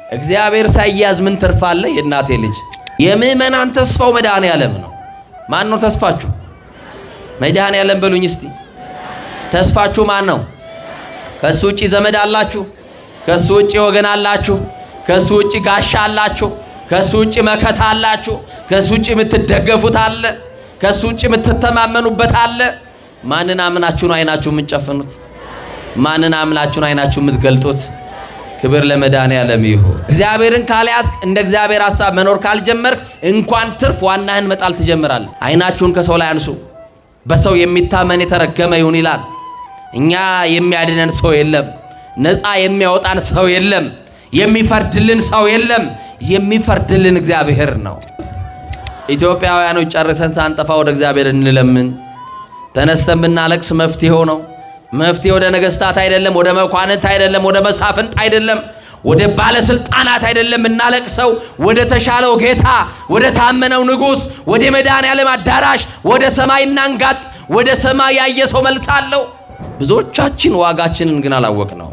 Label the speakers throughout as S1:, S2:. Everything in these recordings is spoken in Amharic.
S1: እግዚአብሔር ሳይያዝ ምን ትርፋለ? የእናቴ ልጅ የምእመናን ተስፋው መድኃኔዓለም ነው። ማን ነው ተስፋችሁ? መድኃኔዓለም በሉኝ እስቲ። ተስፋችሁ ማን ነው? ከሱ ውጪ ዘመድ አላችሁ? ከሱ ውጪ ወገን አላችሁ? ከሱ ውጪ ጋሻ አላችሁ? ከሱ ውጪ መከታ አላችሁ? ከሱ ውጪ የምትደገፉት አለ? ከሱ ውጪ የምትተማመኑበት አለ? ማንን አምናችሁ ነው አይናችሁ የምትጨፍኑት? ማንን አምናችሁ ነው አይናችሁ የምትገልጡት? ክብር ለመድኃኔዓለም ይሁን። እግዚአብሔርን ካልያዝክ እንደ እግዚአብሔር ሐሳብ መኖር ካልጀመርክ እንኳን ትርፍ ዋናህን መጣል ትጀምራለህ። አይናችሁን ከሰው ላይ አንሱ። በሰው የሚታመን የተረገመ ይሁን ይላል። እኛ የሚያድነን ሰው የለም። ነፃ የሚያወጣን ሰው የለም። የሚፈርድልን ሰው የለም። የሚፈርድልን እግዚአብሔር ነው። ኢትዮጵያውያኖች ጨርሰን ሳንጠፋ ወደ እግዚአብሔር እንለምን። ተነስተን ብናለቅስ መፍትሄው ነው። መፍትሄ ወደ ነገስታት አይደለም፣ ወደ መኳንንት አይደለም፣ ወደ መሳፍንት አይደለም፣ ወደ ባለስልጣናት አይደለም እናለቅሰው፣ ወደ ተሻለው ጌታ፣ ወደ ታመነው ንጉስ፣ ወደ መድኃኔዓለም አዳራሽ፣ ወደ ሰማይ እናንጋጥ። ወደ ሰማይ ያየ ሰው መልስ አለው። ብዙዎቻችን ዋጋችንን ግን አላወቅነው።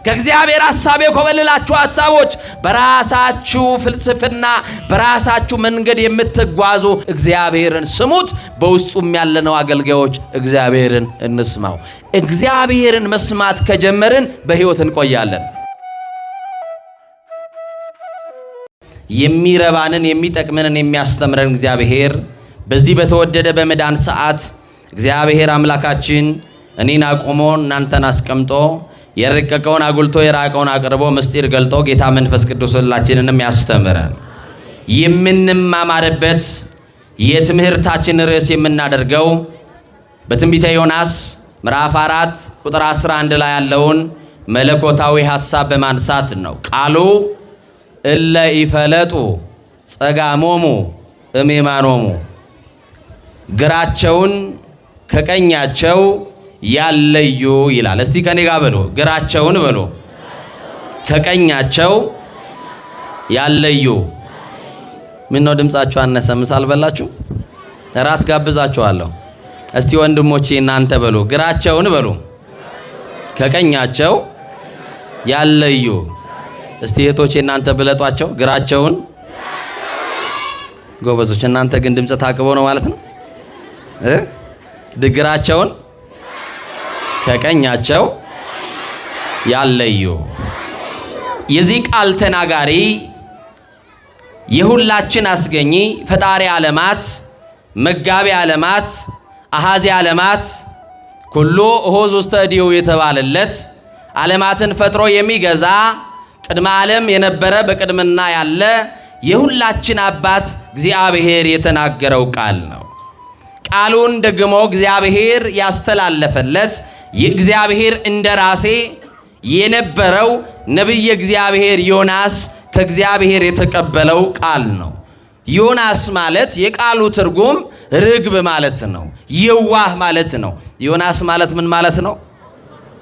S1: ከእግዚአብሔር ሐሳብ የኮበለላችሁ ሐሳቦች፣ በራሳችሁ ፍልስፍና በራሳችሁ መንገድ የምትጓዙ እግዚአብሔርን ስሙት። በውስጡም ያለነው አገልጋዮች እግዚአብሔርን እንስማው። እግዚአብሔርን መስማት ከጀመርን በሕይወት እንቆያለን። የሚረባንን የሚጠቅመንን የሚያስተምረን እግዚአብሔር በዚህ በተወደደ በመዳን ሰዓት እግዚአብሔር አምላካችን እኔን አቆሞ እናንተን አስቀምጦ የረቀቀውን አጉልቶ የራቀውን አቅርቦ ምስጢር ገልጦ ጌታ መንፈስ ቅዱስ ሁላችንንም ያስተምረን። የምንማማርበት የትምህርታችን ርዕስ የምናደርገው በትንቢተ ዮናስ ምዕራፍ 4 ቁጥር 11 ላይ ያለውን መለኮታዊ ሐሳብ በማንሳት ነው። ቃሉ እለ ይፈለጡ ጸጋሞሙ እሜማኖሙ፣ ግራቸውን ከቀኛቸው ያለዩ ይላል። እስቲ ከኔ ጋር በሉ፣ ግራቸውን በሉ፣ ከቀኛቸው ያለዩ። ምን ነው ድምጻችሁ አነሰ? ምሳ አልበላችሁ? እራት ጋብዛችኋለሁ። እስቲ ወንድሞቼ እናንተ በሉ፣ ግራቸውን በሉ፣ ከቀኛቸው ያለዩ። እስቲ እህቶቼ እናንተ ብለጧቸው፣ ግራቸውን። ጎበዞች እናንተ ግን ድምጽ ታቅቦ ነው ማለት ነው። ግራቸውን ከቀኛቸው ያለዩ። የዚህ ቃል ተናጋሪ የሁላችን አስገኚ ፈጣሪ ዓለማት መጋቢ ዓለማት አሃዚ ዓለማት ኩሉ እሆዝ ውስተ እዴሁ የተባለለት ዓለማትን ፈጥሮ የሚገዛ ቅድመ ዓለም የነበረ በቅድምና ያለ የሁላችን አባት እግዚአብሔር የተናገረው ቃል ነው። ቃሉን ደግሞ እግዚአብሔር ያስተላለፈለት የእግዚአብሔር እንደራሴ የነበረው ነብይ እግዚአብሔር ዮናስ ከእግዚአብሔር የተቀበለው ቃል ነው። ዮናስ ማለት የቃሉ ትርጉም ርግብ ማለት ነው፣ የዋህ ማለት ነው። ዮናስ ማለት ምን ማለት ነው?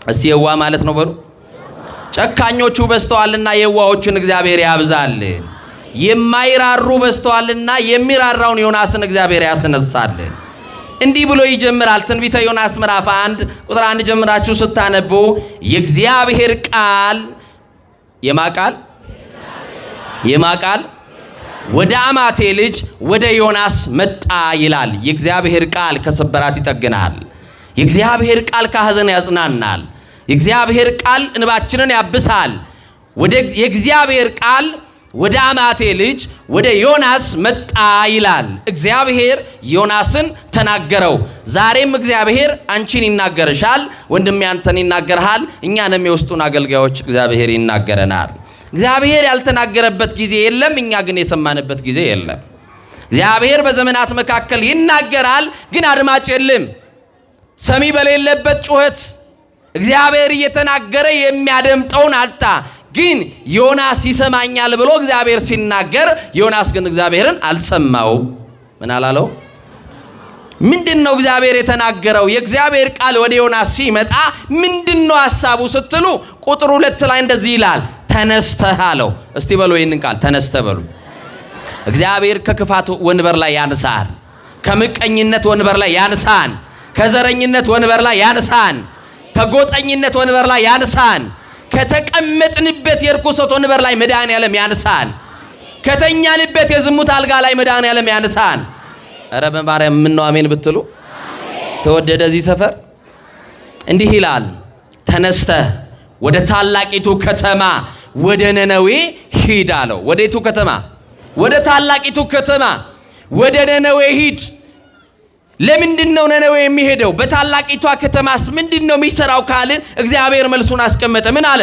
S1: እስቲ የዋህ ማለት ነው በሉ። ጨካኞቹ በስተዋልና የዋሆቹን እግዚአብሔር ያብዛልን። የማይራሩ በስተዋልና የሚራራውን ዮናስን እግዚአብሔር ያስነሳልን። እንዲህ ብሎ ይጀምራል። ትንቢተ ዮናስ ምዕራፍ 1 ቁጥር 1 ጀምራችሁ ስታነቡ የእግዚአብሔር ቃል የማቃል ወደ አማቴ ልጅ ወደ ዮናስ መጣ ይላል። የእግዚአብሔር ቃል ከስብራት ይጠግናል። የእግዚአብሔር ቃል ከሐዘን ያጽናናል። የእግዚአብሔር ቃል እንባችንን ያብሳል። የእግዚአብሔር ቃል ወደ አማቴ ልጅ ወደ ዮናስ መጣ ይላል። እግዚአብሔር ዮናስን ተናገረው። ዛሬም እግዚአብሔር አንቺን ይናገርሻል፣ ወንድሜ አንተን ይናገርሃል። እኛንም የውስጡን አገልጋዮች እግዚአብሔር ይናገረናል። እግዚአብሔር ያልተናገረበት ጊዜ የለም፣ እኛ ግን የሰማንበት ጊዜ የለም። እግዚአብሔር በዘመናት መካከል ይናገራል፣ ግን አድማጭ የለም። ሰሚ በሌለበት ጩኸት እግዚአብሔር እየተናገረ የሚያደምጠውን አጣ። ግን ዮናስ ይሰማኛል ብሎ እግዚአብሔር ሲናገር፣ ዮናስ ግን እግዚአብሔርን አልሰማው። ምን አላለው? ምንድነው እግዚአብሔር የተናገረው? የእግዚአብሔር ቃል ወደ ዮናስ ሲመጣ ምንድነው ሐሳቡ ስትሉ ቁጥር 2 ላይ እንደዚህ ይላል፣ ተነስተህ አለው። እስቲ በሉ ይህንን ቃል ተነስተህ በሉ። እግዚአብሔር ከክፋት ወንበር ላይ ያንሳን፣ ከምቀኝነት ወንበር ላይ ያንሳን፣ ከዘረኝነት ወንበር ላይ ያንሳን፣ ከጎጠኝነት ወንበር ላይ ያንሳን፣ ከተቀመጥንበት የርኩሰት ወንበር ላይ መድኃኔዓለም ያንሳን። ከተኛንበት የዝሙት አልጋ ላይ መድኃኔዓለም ያንሳን። ኧረ በማርያም ምነው አሜን ብትሉ ተወደደ። እዚህ ሰፈር እንዲህ ይላል፣ ተነስተህ ወደ ታላቂቱ ከተማ ወደ ነነዌ ሂድ አለው። ወዴቱ ከተማ? ወደ ታላቂቱ ከተማ ወደ ነነዌ ሂድ። ለምንድን ነው ነነዌ የሚሄደው? በታላቂቷ ከተማስ ምንድን ነው የሚሰራው ካልን እግዚአብሔር መልሱን አስቀመጠ። ምን አለ?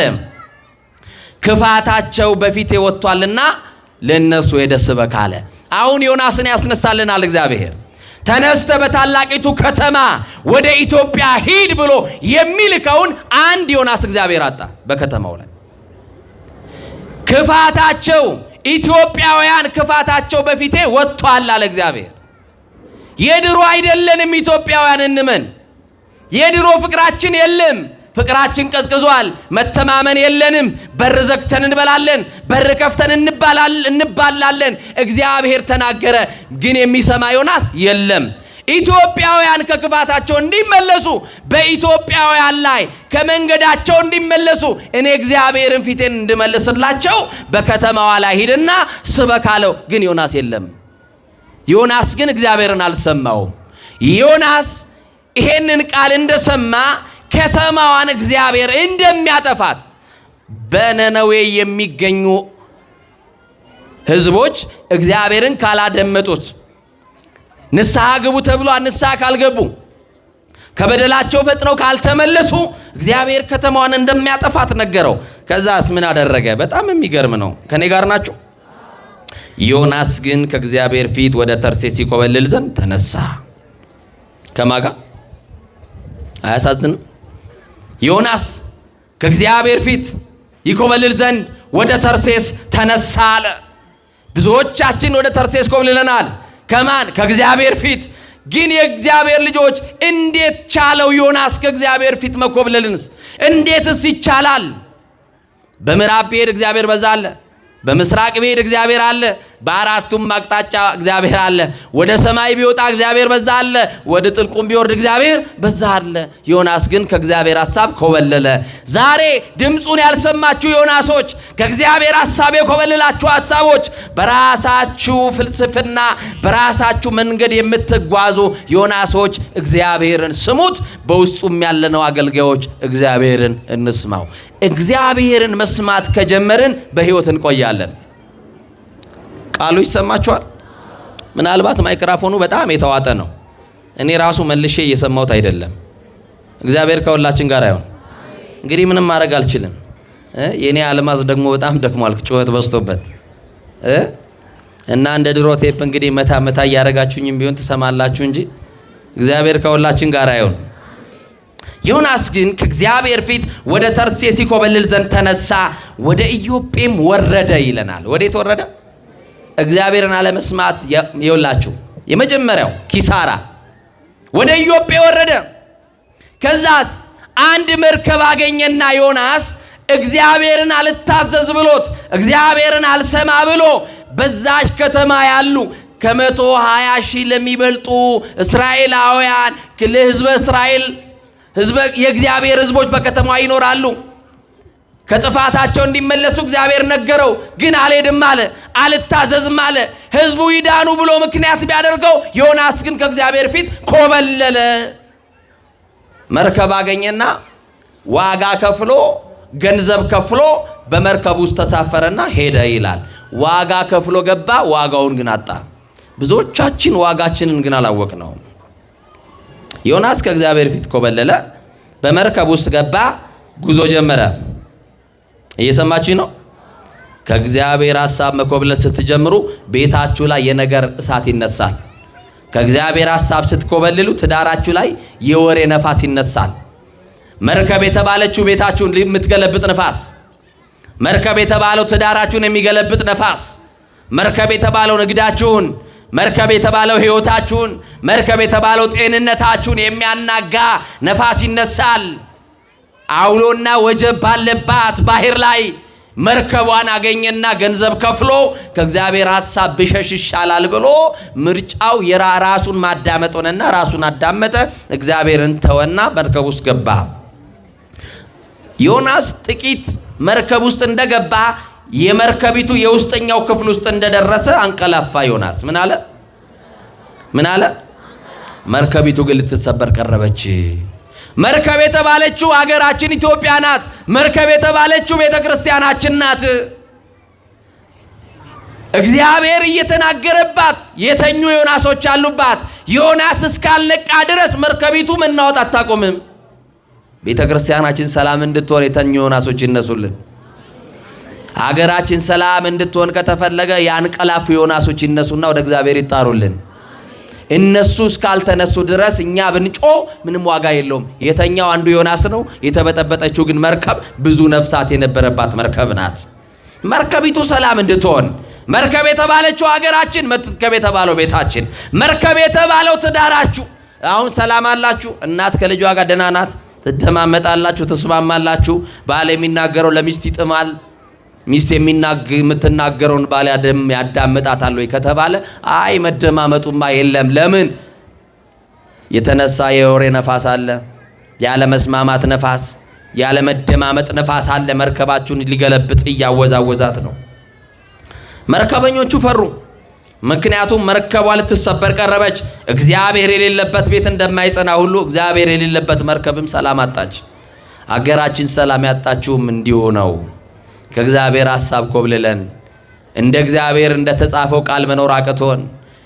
S1: ክፋታቸው በፊቴ ወጥቷልና ለነሱ ሄደ ስበክ አለ። አሁን ዮናስን ያስነሳልናል እግዚአብሔር። ተነስተ በታላቂቱ ከተማ ወደ ኢትዮጵያ ሂድ ብሎ የሚልከውን አንድ ዮናስ እግዚአብሔር አጣ። በከተማው ላይ ክፋታቸው ኢትዮጵያውያን ክፋታቸው በፊቴ ወጥቷል አለ እግዚአብሔር። የድሮ አይደለንም ኢትዮጵያውያን እንመን። የድሮ ፍቅራችን የለም። ፍቅራችን ቀዝቅዟል። መተማመን የለንም። በር ዘግተን እንበላለን፣ በር ከፍተን እንባላለን። እግዚአብሔር ተናገረ፣ ግን የሚሰማ ዮናስ የለም። ኢትዮጵያውያን ከክፋታቸው እንዲመለሱ፣ በኢትዮጵያውያን ላይ ከመንገዳቸው እንዲመለሱ እኔ እግዚአብሔርን ፊቴን እንድመልስላቸው በከተማዋ ላይ ሂድና ስበክ አለው። ግን ዮናስ የለም። ዮናስ ግን እግዚአብሔርን አልሰማውም። ዮናስ ይሄንን ቃል እንደሰማ ከተማዋን እግዚአብሔር እንደሚያጠፋት በነነዌ የሚገኙ ሕዝቦች እግዚአብሔርን ካላደመጡት፣ ንስሐ ግቡ ተብሎ ንስሐ ካልገቡ፣ ከበደላቸው ፈጥነው ካልተመለሱ እግዚአብሔር ከተማዋን እንደሚያጠፋት ነገረው። ከዛስ ምን አደረገ? በጣም የሚገርም ነው። ከኔ ጋር ናቸው። ዮናስ ግን ከእግዚአብሔር ፊት ወደ ተርሴስ ይኮበልል ዘንድ ተነሳ። ከማጋ አያሳዝንም? ዮናስ ከእግዚአብሔር ፊት ይኮበልል ዘንድ ወደ ተርሴስ ተነሳ አለ። ብዙዎቻችን ወደ ተርሴስ ኮብልለናል። ከማን? ከእግዚአብሔር ፊት። ግን የእግዚአብሔር ልጆች እንዴት ቻለው ዮናስ ከእግዚአብሔር ፊት መኮብለልንስ? እንዴትስ ይቻላል? በምዕራብ ቢሄድ እግዚአብሔር በዛ አለ፣ በምስራቅ ቢሄድ እግዚአብሔር አለ፣ በአራቱም አቅጣጫ እግዚአብሔር አለ። ወደ ሰማይ ቢወጣ እግዚአብሔር በዛ አለ፣ ወደ ጥልቁም ቢወርድ እግዚአብሔር በዛ አለ። ዮናስ ግን ከእግዚአብሔር ሐሳብ ኮበለለ። ዛሬ ድምፁን ያልሰማችሁ ዮናሶች፣ ከእግዚአብሔር ሐሳብ የኮበለላችሁ ሐሳቦች፣ በራሳችሁ ፍልስፍና በራሳችሁ መንገድ የምትጓዙ ዮናሶች እግዚአብሔርን ስሙት። በውስጡም ያለነው አገልጋዮች እግዚአብሔርን እንስማው። እግዚአብሔርን መስማት ከጀመርን በሕይወት እንቆያለን። ቃሉ ይሰማችኋል። ምናልባት ማይክራፎኑ በጣም የተዋጠ ነው። እኔ ራሱ መልሼ እየሰማሁት አይደለም። እግዚአብሔር ከሁላችን ጋር አይሆን። እንግዲህ ምንም ማድረግ አልችልም። የኔ አልማዝ ደግሞ በጣም ደክሟል፣ ጩኸት በዝቶበት እና እንደ ድሮ ቴፕ እንግዲህ መታ መታ እያደረጋችሁኝም ቢሆን ትሰማላችሁ እንጂ እግዚአብሔር ከሁላችን ጋር አይሆን። ዮናስ ግን ከእግዚአብሔር ፊት ወደ ተርሴስ ይኮበልል ዘንድ ተነሳ፣ ወደ ኢዮጴም ወረደ ይለናል። ወዴት ወረደ? እግዚአብሔርን አለመስማት ይውላችሁ የመጀመሪያው ኪሳራ። ወደ ኢዮጴ ወረደ። ከዛስ አንድ መርከብ አገኘና ዮናስ እግዚአብሔርን አልታዘዝ ብሎት እግዚአብሔርን አልሰማ ብሎ በዛች ከተማ ያሉ ከ120 ሺህ ለሚበልጡ እስራኤላውያን ለሕዝበ እስራኤል የእግዚአብሔር ሕዝቦች በከተማዋ ይኖራሉ። ከጥፋታቸው እንዲመለሱ እግዚአብሔር ነገረው። ግን አልሄድም አለ፣ አልታዘዝም አለ። ሕዝቡ ይዳኑ ብሎ ምክንያት ቢያደርገው ዮናስ ግን ከእግዚአብሔር ፊት ኮበለለ። መርከብ አገኘና ዋጋ ከፍሎ ገንዘብ ከፍሎ በመርከብ ውስጥ ተሳፈረና ሄደ ይላል። ዋጋ ከፍሎ ገባ፣ ዋጋውን ግን አጣ። ብዙዎቻችን ዋጋችንን ግን አላወቅነውም። ዮናስ ከእግዚአብሔር ፊት ኮበለለ፣ በመርከብ ውስጥ ገባ፣ ጉዞ ጀመረ። እየሰማችሁ ነው? ከእግዚአብሔር ሐሳብ መኮብለል ስትጀምሩ ቤታችሁ ላይ የነገር እሳት ይነሳል። ከእግዚአብሔር ሐሳብ ስትኮበልሉ ትዳራችሁ ላይ የወሬ ነፋስ ይነሳል። መርከብ የተባለችው ቤታችሁን የምትገለብጥ ነፋስ፣ መርከብ የተባለው ትዳራችሁን የሚገለብጥ ነፋስ፣ መርከብ የተባለው ንግዳችሁን፣ መርከብ የተባለው ሕይወታችሁን፣ መርከብ የተባለው ጤንነታችሁን የሚያናጋ ነፋስ ይነሳል። አውሎና ወጀብ ባለባት ባህር ላይ መርከቧን አገኘና ገንዘብ ከፍሎ ከእግዚአብሔር ሐሳብ ብሸሽ ይሻላል ብሎ ምርጫው የራሱን ማዳመጥ ሆነና ራሱን አዳመጠ። እግዚአብሔርን ተወና መርከብ ውስጥ ገባ። ዮናስ ጥቂት መርከብ ውስጥ እንደገባ የመርከቢቱ የውስጠኛው ክፍል ውስጥ እንደደረሰ አንቀላፋ። ዮናስ ምን አለ? መርከቢቱ ግን ልትሰበር ቀረበች። መርከብ የተባለችው ሀገራችን ኢትዮጵያ ናት። መርከብ የተባለችው ቤተክርስቲያናችን ናት። እግዚአብሔር እየተናገረባት የተኙ ዮናሶች አሉባት። ዮናስ እስካልነቃ ድረስ መርከቢቱ መናወጥ አታቆምም። ቤተክርስቲያናችን ሰላም እንድትሆን የተኙ ዮናሶች ይነሱልን። ሀገራችን ሰላም እንድትሆን ከተፈለገ ያንቀላፉ ዮናሶች ይነሱና ወደ እግዚአብሔር ይጣሩልን። እነሱ እስካልተነሱ ድረስ እኛ ብንጮ ምንም ዋጋ የለውም። የተኛው አንዱ ዮናስ ነው። የተበጠበጠችው ግን መርከብ ብዙ ነፍሳት የነበረባት መርከብ ናት። መርከቢቱ ሰላም እንድትሆን መርከብ የተባለችው ሀገራችን፣ መርከብ የተባለው ቤታችን፣ መርከብ የተባለው ትዳራችሁ። አሁን ሰላም አላችሁ። እናት ከልጇ ጋር ደህና ናት። ትደማመጣላችሁ፣ ተስማማላችሁ። ባል የሚናገረው ለሚስት ይጥማል። ሚስት የምትናገረውን ባል ያዳምጣታል ወይ ከተባለ አይ መደማመጡማ የለም። ለምን? የተነሳ የወሬ ነፋስ አለ፣ ያለ መስማማት ነፋስ፣ ያለ መደማመጥ ነፋስ አለ። መርከባችሁን ሊገለብጥ እያወዛወዛት ነው። መርከበኞቹ ፈሩ። ምክንያቱም መርከቧ ልትሰበር ቀረበች። እግዚአብሔር የሌለበት ቤት እንደማይጸና ሁሉ እግዚአብሔር የሌለበት መርከብም ሰላም አጣች። አገራችን ሰላም ያጣችውም እንዲሁ ነው። ከእግዚአብሔር ሐሳብ ኮብልለን እንደ እግዚአብሔር እንደተጻፈው ቃል መኖር አቅቶን፣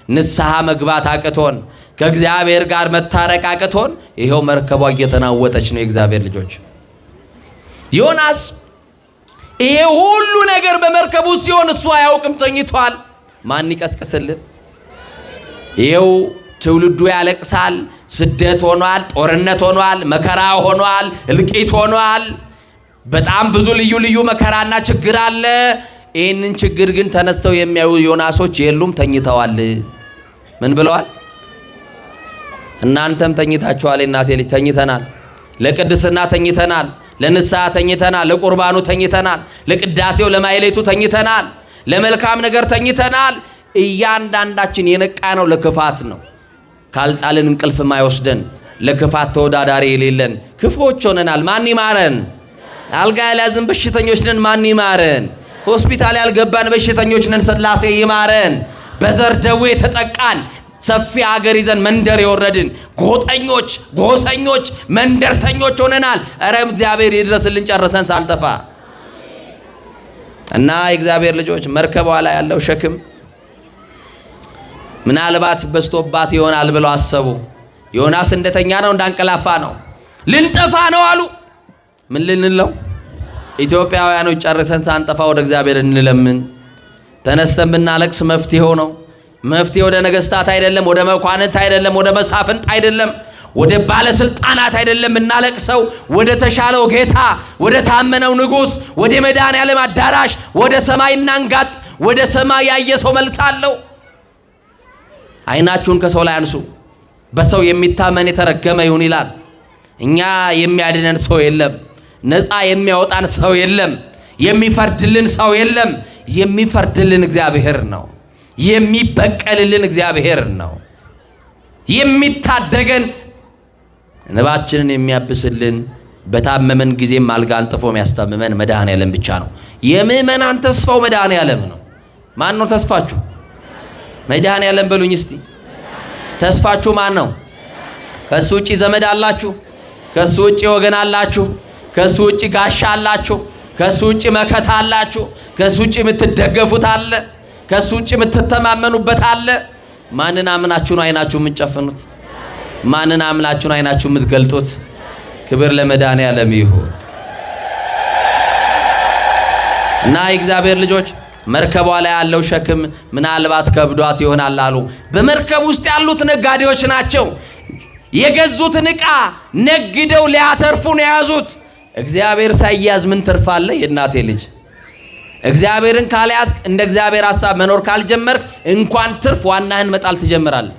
S1: ንስሐ መግባት አቅቶን፣ ከእግዚአብሔር ጋር መታረቅ አቅቶን ይሄው መርከቧ እየተናወጠች ነው። የእግዚአብሔር ልጆች ዮናስ ይሄ ሁሉ ነገር በመርከቡ ሲሆን እሱ አያውቅም፣ ተኝቷል። ማን ይቀስቅስልን? ይሄው ትውልዱ ያለቅሳል። ስደት ሆኗል፣ ጦርነት ሆኗል፣ መከራ ሆኗል፣ እልቂት ሆኗል። በጣም ብዙ ልዩ ልዩ መከራና ችግር አለ። ይህንን ችግር ግን ተነስተው የሚያዩ ዮናሶች የሉም፣ ተኝተዋል። ምን ብለዋል? እናንተም ተኝታችኋል። እናቴ ልጅ ተኝተናል። ለቅድስና ተኝተናል፣ ለንስሐ ተኝተናል፣ ለቁርባኑ ተኝተናል፣ ለቅዳሴው ለማይሌቱ ተኝተናል፣ ለመልካም ነገር ተኝተናል። እያንዳንዳችን የነቃ ነው ለክፋት ነው። ካልጣልን እንቅልፍ ማይወስደን፣ ለክፋት ተወዳዳሪ የሌለን ክፉዎች ሆነናል። ማን ይማረን? አልጋ ያልያዝን በሽተኞች ነን። ማን ይማረን? ሆስፒታል ያልገባን በሽተኞች ነን። ሥላሴ ይማረን። በዘር ደዌ የተጠቃን ሰፊ ሀገር ይዘን መንደር የወረድን ጎጠኞች፣ ጎሰኞች፣ መንደርተኞች ሆነናል። ኧረ እግዚአብሔር ይድረስልን ጨርሰን ሳንጠፋ እና የእግዚአብሔር ልጆች መርከቧ ላይ ያለው ሸክም ምናልባት በስቶባት ይሆናል ብለው አሰቡ። ዮናስ እንደተኛ ነው፣ እንዳንቀላፋ ነው። ልንጠፋ ነው አሉ። ምን ልንለው? ኢትዮጵያውያኖች ጨርሰን ሳንጠፋ ወደ እግዚአብሔር እንለምን። ተነስተን ብናለቅስ መፍትሄው ነው። መፍትሄ ወደ ነገስታት አይደለም፣ ወደ መኳንንት አይደለም፣ ወደ መሳፍንት አይደለም፣ ወደ ባለስልጣናት አይደለም። እናለቅሰው ወደ ተሻለው ጌታ፣ ወደ ታመነው ንጉስ፣ ወደ መድኃኔዓለም አዳራሽ፣ ወደ ሰማይ እናንጋጥ። ወደ ሰማይ ያየ ሰው መልስ አለው። አይናችሁን ከሰው ላይ አንሱ። በሰው የሚታመን የተረገመ ይሁን ይላል። እኛ የሚያድነን ሰው የለም። ነፃ የሚያወጣን ሰው የለም። የሚፈርድልን ሰው የለም። የሚፈርድልን እግዚአብሔር ነው። የሚበቀልልን እግዚአብሔር ነው። የሚታደገን እንባችንን የሚያብስልን በታመመን ጊዜም አልጋ አንጥፎ የሚያስታምመን መድኃኔዓለም ብቻ ነው። የምእመናን ተስፋው መድኃኔዓለም ነው። ማን ነው ተስፋችሁ? መድኃኔዓለም በሉኝ እስቲ። ተስፋችሁ ማን ነው? ከሱ ውጪ ዘመድ አላችሁ? ከሱ ውጪ ወገን አላችሁ? ከሱ ውጪ ጋሻ አላችሁ? ከሱ ውጪ መከታ አላችሁ? ከሱ ውጪ የምትደገፉት አለ? ከሱ ውጪ የምትተማመኑበት አለ? ማንን አምናችሁ ነው አይናችሁ የምትጨፍኑት? ማንን አምናችሁ ነው አይናችሁ የምትገልጡት? ክብር ለመድኃኔዓለም ይሁን። እና የእግዚአብሔር ልጆች መርከቧ ላይ ያለው ሸክም ምናልባት ከብዷት ይሆናል አሉ። በመርከብ ውስጥ ያሉት ነጋዴዎች ናቸው። የገዙትን ዕቃ ነግደው ሊያተርፉ ነው የያዙት። እግዚአብሔር ሳይያዝ ምን ትርፋለህ? የእናቴ ልጅ እግዚአብሔርን ካልያዝክ፣ እንደ እግዚአብሔር ሐሳብ መኖር ካልጀመርክ እንኳን ትርፍ ዋናህን መጣል ትጀምራለህ።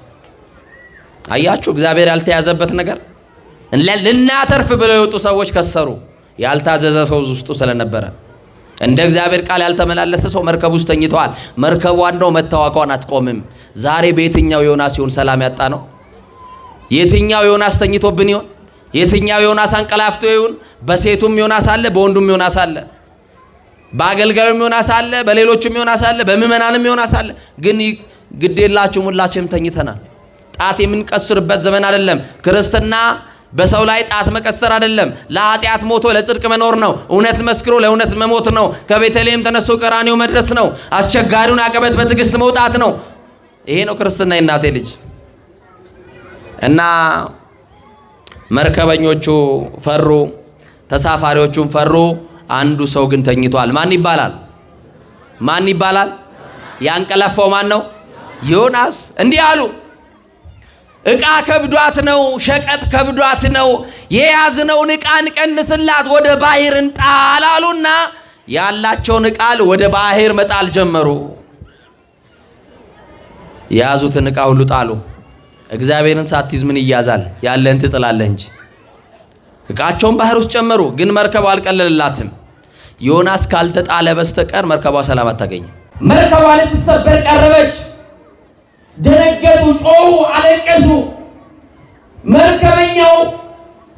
S1: አያችሁ፣ እግዚአብሔር ያልተያዘበት ነገር ልናተርፍ ብለው የወጡ ሰዎች ከሰሩ። ያልታዘዘ ሰው ውስጡ ስለነበረ እንደ እግዚአብሔር ቃል ያልተመላለሰ ሰው መርከብ ውስጥ ተኝተዋል። መርከቧ እንደው መታወቋን አትቆምም። ዛሬ በየትኛው ዮናስ ይሆን ሰላም ያጣ ነው? የትኛው ዮናስ ተኝቶብን ይሆን? የትኛው ዮናስ አንቀላፍቶ ይሁን በሴቱም ዮናስ አለ፣ በወንዱም ዮናስ አለ፣ በአገልጋዩም ዮናስ አለ፣ በሌሎችም ዮናስ አለ፣ በምእመናንም ዮናስ አለ። ግን ግዴላችሁም ሁላችንም ተኝተናል። ጣት የምንቀስርበት ዘመን አይደለም። ክርስትና በሰው ላይ ጣት መቀሰር አይደለም። ለኃጢአት ሞቶ ለጽድቅ መኖር ነው። እውነት መስክሮ ለእውነት መሞት ነው። ከቤተልሔም ተነስቶ ቀራንዮ መድረስ ነው። አስቸጋሪውን አቀበት በትዕግስት መውጣት ነው። ይሄ ነው ክርስትና። የእናቴ ልጅ እና መርከበኞቹ ፈሩ፣ ተሳፋሪዎቹም ፈሩ። አንዱ ሰው ግን ተኝቷል። ማን ይባላል? ማን ይባላል? ያንቀላፋው ማን ነው? ዮናስ። እንዲህ አሉ፣ ዕቃ ከብዷት ነው፣ ሸቀጥ ከብዷት ነው፣ የያዝነውን ዕቃ እንቀንስላት፣ ወደ ባህር እንጣል አሉና ያላቸውን ዕቃ ወደ ባህር መጣል ጀመሩ። የያዙትን ዕቃ ሁሉ ጣሉ። እግዚአብሔርን ሳትይዝ ምን ይያዛል? ያለን ትጥላለህ እንጂ። ዕቃቸውን ባህር ውስጥ ጨመሩ። ግን መርከቧ አልቀለለላትም። ዮናስ ካልተጣለ በስተቀር መርከቧ ሰላም አታገኝም።
S2: መርከቧ ልትሰበር ቀረበች። ደነገጡ፣ ጮሁ፣ አለቀሱ። መርከበኛው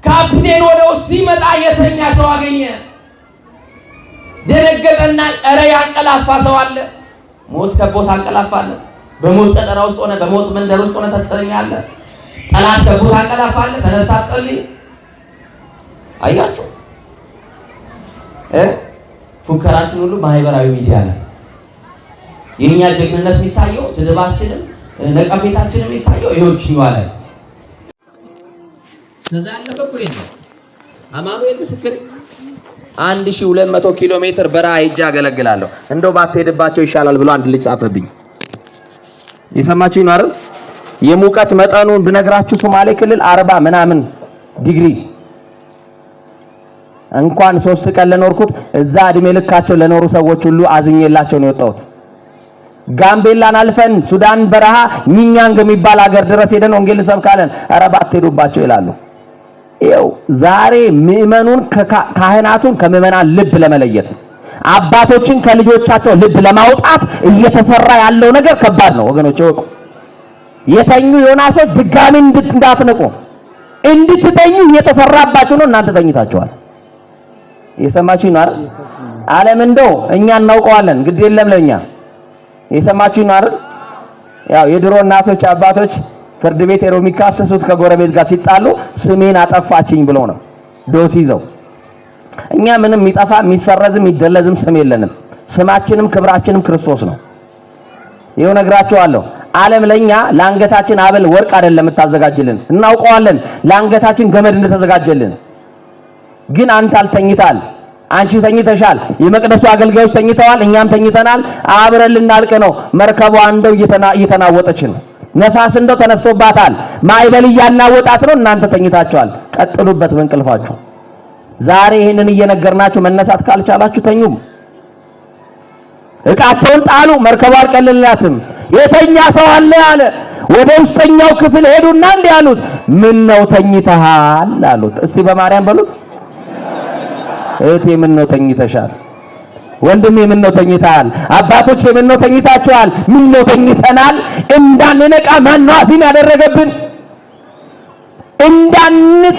S2: ካፕቴን ወደ ውስጥ ሲመጣ የተኛ ሰው አገኘ። ደነገጠና ኧረ ያንቀላፋ ሰው አለ። ሞት ከቦታ አንቀላፋለ። በሞት ቀጠና ውስጥ ሆነ፣ በሞት መንደር ውስጥ ሆነ ተተኛለህ። ጠላት ከቦታ አንቀላፋለ። ተነሳ ጸልይ። አያችሁ ፉከራችን ሁሉ ማህበራዊ ሚዲያ ላይ የኛ ጀግንነት የሚታየው፣ ስድባችንም ነቀፌታችንም የሚታየው ይሆንች ይዋላል። ከዛ ያለፈ ኩሬ ነው። አማኑኤል ምስክር 1200 ኪሎ ሜትር በረሃ ሄጄ አገለግላለሁ፣ እንደው ባትሄድባቸው ይሻላል ብሎ አንድ ልጅ ጻፈብኝ። የሰማችሁኝ ነው አይደል? የሙቀት መጠኑን ብነግራችሁ ሶማሌ ክልል 40 ምናምን ዲግሪ እንኳን 3 ቀን ለኖርኩት እዛ እድሜ ልካቸው ለኖሩ ሰዎች ሁሉ አዝኜላቸው ነው የወጣሁት። ጋምቤላን አልፈን ሱዳን በረሃ ኒኛንግ የሚባል ሀገር ድረስ ሄደን ወንጌል እንሰብካለን። ኧረ ባትሄዱባቸው ይላሉ። ይኸው ዛሬ ምእመኑን ካህናቱን ከምእመናን ልብ ለመለየት፣ አባቶችን ከልጆቻቸው ልብ ለማውጣት እየተሰራ ያለው ነገር ከባድ ነው ወገኖች። ወቁ የተኙ ዮናሶች ድጋሚ እንዳትነቁ እንድትተኙ እየተሰራባችሁ ነው። እናንተ ተኝታችኋል። የሰማችሁኝ ነው አይደል? ዓለም እንደው እኛ እናውቀዋለን፣ ግድ የለም ለኛ። የሰማችሁኝ ነው አይደል? ያው የድሮ እናቶች አባቶች ፍርድ ቤት ሄደው የሚካሰሱት ከጎረቤት ጋር ሲጣሉ ስሜን አጠፋችኝ ብለው ነው ዶስ ይዘው። እኛ ምንም የሚጠፋ የሚሰረዝም የሚደለዝም ስም የለንም። ስማችንም ክብራችንም ክርስቶስ ነው። ይኸው ነግራችኋለሁ። ዓለም ለኛ ለአንገታችን አበል ወርቅ አይደለም የምታዘጋጅልን፣ እናውቀዋለን ለአንገታችን ገመድ እንደተዘጋጀልን። ግን አንተ አልተኝታል፣ አንቺ ተኝተሻል፣ የመቅደሱ አገልጋዮች ተኝተዋል፣ እኛም ተኝተናል። አብረን ልናልቅ ነው። መርከቧ እንደው እየተናወጠች ነው። ነፋስ እንደው ተነስቶባታል፣ ማዕበል እያናወጣት ነው። እናንተ ተኝታችኋል። ቀጥሉበት በእንቅልፋችሁ። ዛሬ ይህንን እየነገርናችሁ መነሳት ካልቻላችሁ ተኙም። ዕቃቸውን ጣሉ፣ መርከቧ አልቀለላትም። የተኛ ሰው አለ አለ። ወደ ውስጠኛው ክፍል ሄዱና እንዲህ አሉት፣ ምን ነው ተኝተሃል አሉት። እስቲ በማርያም በሉት። እህቴ ምን ነው ተኝተሻል? ወንድሜ ምን ነው ተኝተሃል? አባቶች ምን ነው ተኝታችኋል? ምን ነው ተኝተናል? እንዳንነቃ ማን ነው አዚም ያደረገብን?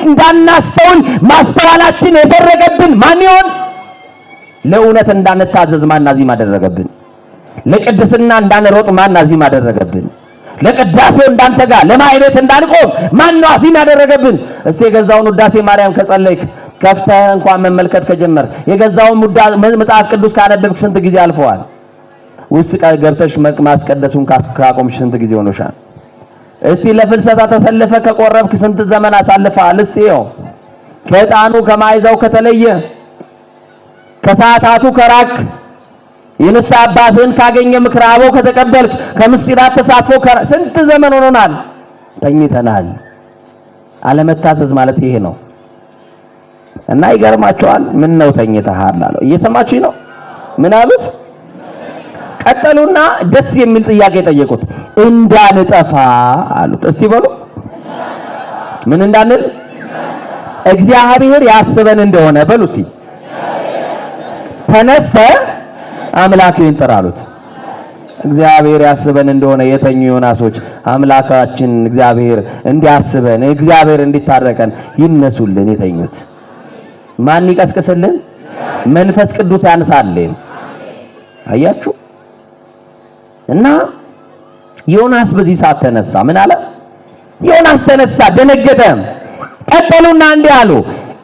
S2: እንዳናስተውል ማስተዋላችን የሰረገብን ማን ይሆን? ለእውነት እንዳንታዘዝ ማን አዚም አደረገብን? ለቅድስና እንዳንሮጥ ማን አዚም አደረገብን? ለቅዳሴው እንዳንተጋ ለማይነት እንዳንቆም ማን ነው አዚም ያደረገብን? እስቲ የገዛውን ውዳሴ ማርያም ከጸለይክ ከፍተህ እንኳን መመልከት ከጀመር የገዛውን መጽሐፍ ቅዱስ ካነበብክ ስንት ጊዜ አልፈዋል? ውስጥ ገብተሽ ማስቀደሱን ካቆምሽ ስንት ጊዜ ሆኖሻል? እስቲ ለፍልሰታ ተሰልፈ ከቆረብክ ስንት ዘመን አሳልፈሃል? እስቲ ይኸው ከዕጣኑ ከማይዛው ከተለየ ከሰዓታቱ ከራክ የንስሐ አባትህን ካገኘ ምክረ አበው ከተቀበልክ ከምስጢራት ተሳትፎ ስንት ዘመን ሆኖናል? ተኝተናል። አለመታዘዝ ማለት ይሄ ነው። እና ይገርማቸዋል። ምን ነው ተኝተሃል አለው። እየሰማችሁኝ ነው? ምን አሉት? ቀጠሉና ደስ የሚል ጥያቄ ጠየቁት። እንዳንጠፋ አሉት። እስቲ በሉ ምን እንዳንል? እግዚአብሔር ያስበን እንደሆነ በሉ እስቲ። ተነስተ አምላክህን ጥራ አሉት። እግዚአብሔር ያስበን እንደሆነ የተኙ ዮናሶች አምላካችን እግዚአብሔር እንዲያስበን እግዚአብሔር እንዲታረቀን ይነሱልን። የተኙት ማን ይቀስቅስልን? መንፈስ ቅዱስ ያንሳልን። አያችሁ እና ዮናስ በዚህ ሰዓት ተነሳ። ምን አለ? ዮናስ ተነሳ፣ ደነገጠ። ቀጠሉና እንዲህ አሉ፣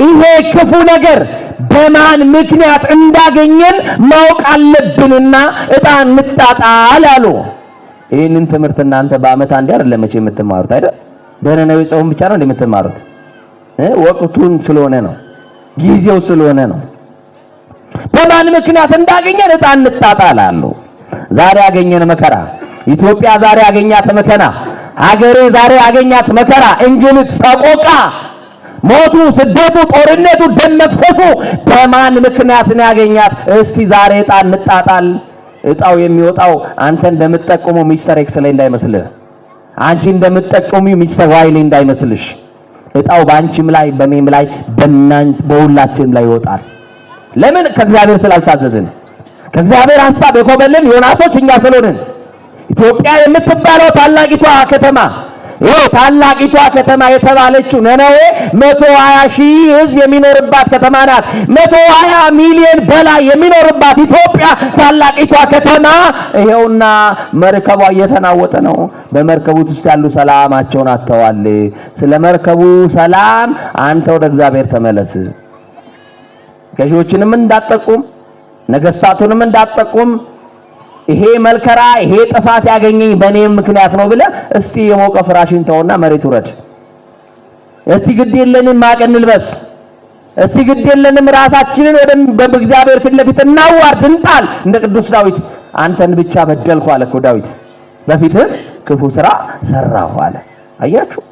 S2: ይሄ ክፉ ነገር በማን ምክንያት እንዳገኘን ማወቅ አለብንና ዕጣ እንጣጣል አሉ። ይህንን ትምህርት እናንተ በዓመት አንዴ አይደለም መቼ የምትማሩት አይደል? በነነዌ ጾም ብቻ ነው እንደምትማሩት። ወቅቱን ስለሆነ ነው፣ ጊዜው ስለሆነ ነው። በማን ምክንያት እንዳገኘን ዕጣ እንጣጣል አሉ። ዛሬ ያገኘን መከራ፣ ኢትዮጵያ ዛሬ ያገኛት መከራ፣ አገሬ ዛሬ ያገኛት መከራ፣ እንግልት፣ ሰቆቃ፣ ሞቱ፣ ስደቱ፣ ጦርነቱ፣ ደም መፍሰሱ በማን ምክንያት ነው ያገኛት? እስቲ ዛሬ ዕጣ እንጣጣል። ዕጣው የሚወጣው አንተ እንደምትጠቀመው ሚስተር ኤክስ ላይ እንዳይመስልህ፣ አንቺ እንደምትጠቀመው ሚስተር ዋይ ላይ እንዳይመስልሽ። ዕጣው በአንቺም ላይ በእኔም ላይ በሁላችንም ላይ ይወጣል። ለምን? ከእግዚአብሔር ስላልታዘዝን። ከእግዚአብሔር ሐሳብ የኮበልን ዮናሶች እኛ ስለሆንን። ኢትዮጵያ የምትባለው ታላቂቷ ከተማ ታላቂቷ ከተማ የተባለችው ነነዌ 120 ሺህ ሕዝብ የሚኖርባት ከተማ ናት። 120 ሚሊዮን በላይ የሚኖርባት ኢትዮጵያ ታላቂቷ ከተማ ይሄውና መርከቧ እየተናወጠ ነው። በመርከቡ ውስጥ ያሉ ሰላማቸውን አጥተዋል። ስለ መርከቡ ሰላም አንተ ወደ እግዚአብሔር ተመለስ። ገዢዎችንም እንዳትጠቁም፣ ነገስታቱንም እንዳትጠቁም፣ ይሄ መልከራ ይሄ ጥፋት ያገኘኝ በእኔ ምክንያት ነው ብለህ እስቲ የሞቀ ፍራሽን ተውና መሬት ውረድ። እስቲ ግድ የለንም ማቅ እንልበስ። እስቲ ግድ የለንም ራሳችንን ወደ እግዚአብሔር ፊት ለፊት እናዋርድ፣ እንጣል። እንደ ቅዱስ ዳዊት አንተን ብቻ በደልኩ አለ እኮ ዳዊት፣ በፊትህ ክፉ ስራ ሰራሁ አለ። አያችሁ፣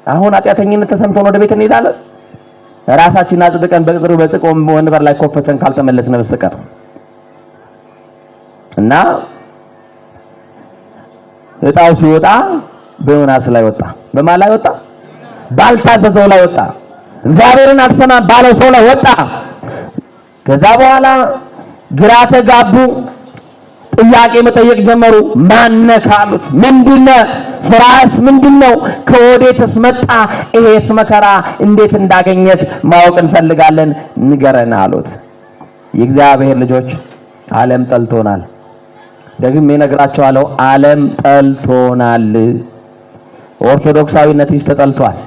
S2: አሁን ኃጢአተኝነት ተሰምቶን ወደ ቤት እንሄዳለን። ራሳችንን አጽድቀን በጽድቅ ወንበር ላይ ኮፈሰን ካልተመለስን በስተቀር እና ዕጣው ሲወጣ በዮናስ ላይ ወጣ። በማን ላይ ወጣ? ባልታዘዘው ላይ ወጣ። እግዚአብሔርን አልሰማም ባለው ሰው ላይ ወጣ። ከዛ በኋላ ግራ ተጋቡ። ጥያቄ መጠየቅ ጀመሩ። ማነህ ካሉት፣ ምንድነው ስራስ ምንድነው? ከወዴትስ መጣ? ይሄስ መከራ እንዴት እንዳገኘት ማወቅ እንፈልጋለን፣ ንገረን አሉት። የእግዚአብሔር ልጆች ዓለም ጠልቶናል። ደግሜ እነግራቸዋለሁ፣ ዓለም ጠልቶናል። ኦርቶዶክሳዊነትሽ ተጠልቷል።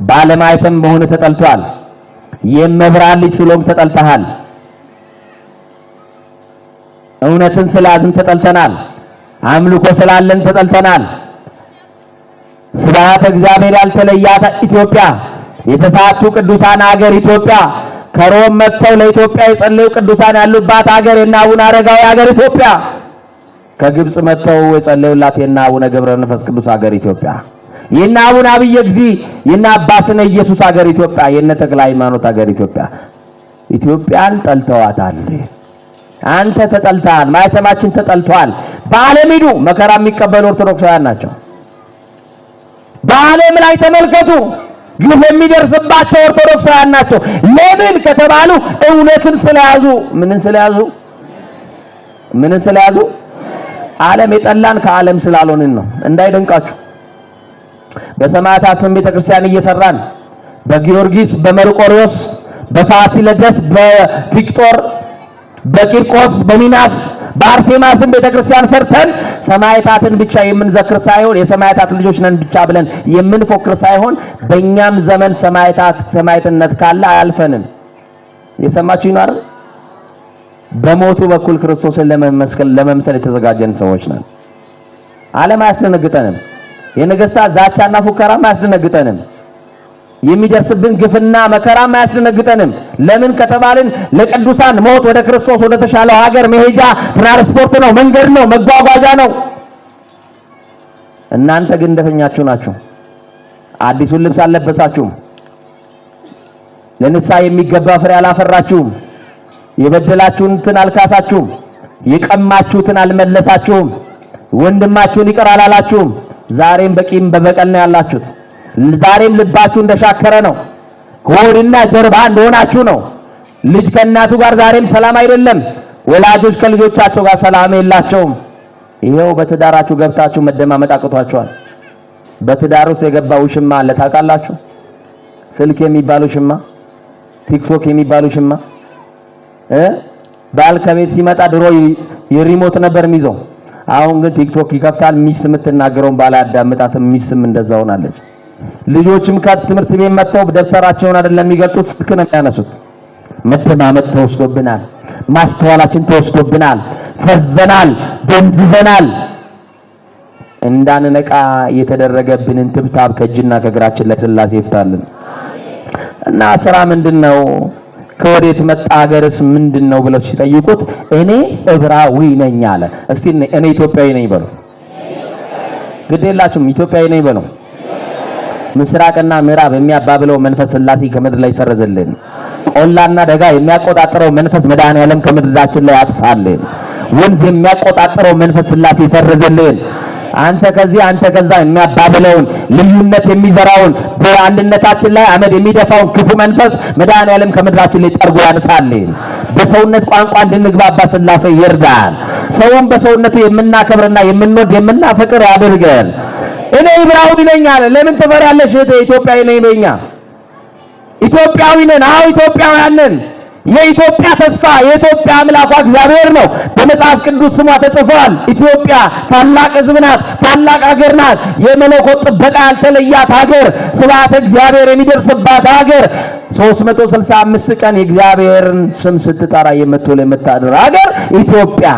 S2: ባለማይተም መሆን ተጠልቷል። የመብራን ልጅ ስለሆንክ ተጠልተሃል። እውነትን ስላዝን ተጠልተናል። አምልኮ ስላለን ተጠልተናል። ስብሐተ እግዚአብሔር ያልተለያት ኢትዮጵያ፣ የተሳቱ ቅዱሳን ሀገር ኢትዮጵያ፣ ከሮም መጥተው ለኢትዮጵያ የጸለዩ ቅዱሳን ያሉባት ሀገር የእነ አቡነ አረጋዊ ሀገር ኢትዮጵያ፣ ከግብጽ መጥተው የጸለዩላት የእነ አቡነ ገብረ መንፈስ ቅዱስ ሀገር ኢትዮጵያ፣ የእነ አቡነ አብየ እግዚእ የእነ አባ ስነ ኢየሱስ ሀገር ኢትዮጵያ፣ የእነ ተክለ ሃይማኖት ሀገር ኢትዮጵያ። ኢትዮጵያን ጠልተዋታል። አንተ ተጠልተሃል። ማይተማችን ተጠልቷል። በዓለም ሂዱ፣ መከራ የሚቀበሉ ኦርቶዶክሳውያን ናቸው። በዓለም ላይ ተመልከቱ፣ ግፍ የሚደርስባቸው ኦርቶዶክሳውያን ናቸው። ለምን ከተባሉ እውነትን ስለያዙ። ምንን ስለያዙ? ዓለም የጠላን ከዓለም ስላልሆንን ነው። እንዳይደንቃችሁ በሰማዕታት ቤተክርስቲያን እየሰራን በጊዮርጊስ፣ በመርቆሪዎስ፣ በፋሲለደስ፣ በቪክቶር፣ በቂርቆስ፣ በሚናስ፣ በአርሴማስን ቤተክርስቲያን ሰርተን ሰማዕታትን ብቻ የምንዘክር ሳይሆን የሰማዕታት ልጆች ነን ብቻ ብለን የምንፎክር ሳይሆን በእኛም ዘመን ሰማዕትነት ካለ አያልፈንም። የሰማችሁ ይኖር በሞቱ በኩል ክርስቶስን ለመምሰል የተዘጋጀን ሰዎች ነን። ዓለም አያስደነግጠንም። የነገስታት ዛቻና ፉከራም አያስደነግጠንም። የሚደርስብን ግፍና መከራም አያስደነግጠንም። ለምን ከተባልን ለቅዱሳን ሞት ወደ ክርስቶስ ወደ ተሻለው ሀገር መሄጃ ትራንስፖርት ነው፣ መንገድ ነው፣ መጓጓዣ ነው። እናንተ ግን እንደተኛችሁ ናችሁ። አዲሱን ልብስ አልለበሳችሁም። ለንስሐ የሚገባ ፍሬ አላፈራችሁም። የበደላችሁትን አልካሳችሁም። የቀማችሁትን አልመለሳችሁም። ወንድማችሁን ይቅር አላላችሁም። ዛሬም በቂም በበቀል ነው ያላችሁት። ዛሬም ልባችሁ እንደሻከረ ነው። ሆድና ጀርባ እንደሆናችሁ ነው። ልጅ ከእናቱ ጋር ዛሬም ሰላም አይደለም። ወላጆች ከልጆቻቸው ጋር ሰላም የላቸውም። ይሄው በትዳራችሁ ገብታችሁ መደማመጥ አቅቷችኋል። በትዳር ውስጥ የገባ ውሽማ አለ ታውቃላችሁ? ስልክ የሚባል ውሽማ፣ ቲክቶክ የሚባል ውሽማ። ባል ከቤት ሲመጣ ድሮ የሪሞት ነበር የሚይዘው። አሁን ግን ቲክቶክ ይከፍታል። ሚስት የምትናገረውን ባል አዳምጣትም። ሚስትም እንደዛው ሆናለች። ልጆችም ከትምህርት ቤት መጥተው ደብተራቸውን አይደለም የሚገልጡት፣ ስልክ ነው የሚያነሱት። መደማመጥ ተወስዶብናል። ማስተዋላችን ተወስዶብናል። ፈዘናል፣ ደንዝዘናል። እንዳንነቃ የተደረገብንን ትብታብ ከእጅና ከእግራችን ላይ ሥላሴ ይፍታልን። እና ስራ ምንድነው? ከወዴት መጣ? ሀገርስ ምንድነው ብለው ሲጠይቁት እኔ ዕብራዊ ነኝ አለ። እስቲ እኔ ኢትዮጵያዊ ነኝ በሉ። ግድ የላችሁም ኢትዮጵያዊ ነኝ በሉ። ምስራቅና ምዕራብ የሚያባብለው መንፈስ ሥላሴ ከምድር ላይ ይሰረዝልን። ቆላና ደጋ የሚያቆጣጥረው መንፈስ መድኃኔዓለም ከምድራችን ላይ ያጥፋልን። ወንዝ የሚያቆጣጥረው መንፈስ ሥላሴ ይሰረዝልን። አንተ ከዚህ አንተ ከዛ የሚያባብለውን ልዩነት የሚዘራውን በአንድነታችን ላይ አመድ የሚደፋውን ክፉ መንፈስ መድኃኔዓለም ከምድራችን ላይ ጠርጎ ያነሳልን። በሰውነት ቋንቋ እንድንግባባ ሥላሴ ይርዳን። ሰውን በሰውነቱ የምናከብርና የምንወድ የምናፈቅር ያድርገን። እኔ ዕብራዊ ነኝ አለ። ለምን ትፈሪያለሽ? ኢትዮጵያዊ ነኝ በኛ ኢትዮጵያዊ ነን። አዎ ኢትዮጵያውያን ነን። የኢትዮጵያ ተስፋ የኢትዮጵያ አምላኳ እግዚአብሔር ነው። በመጽሐፍ ቅዱስ ስሟ ተጽፏል። ኢትዮጵያ ታላቅ ሕዝብ ናት፣ ታላቅ ሀገር ናት። የመለኮት ጥበቃ ያልተለያት ሀገር፣ ስብሐተ እግዚአብሔር የሚደርስባት ሀገር፣ 365 ቀን የእግዚአብሔርን ስም ስትጠራ የምትውል የምታድር ሀገር ኢትዮጵያ።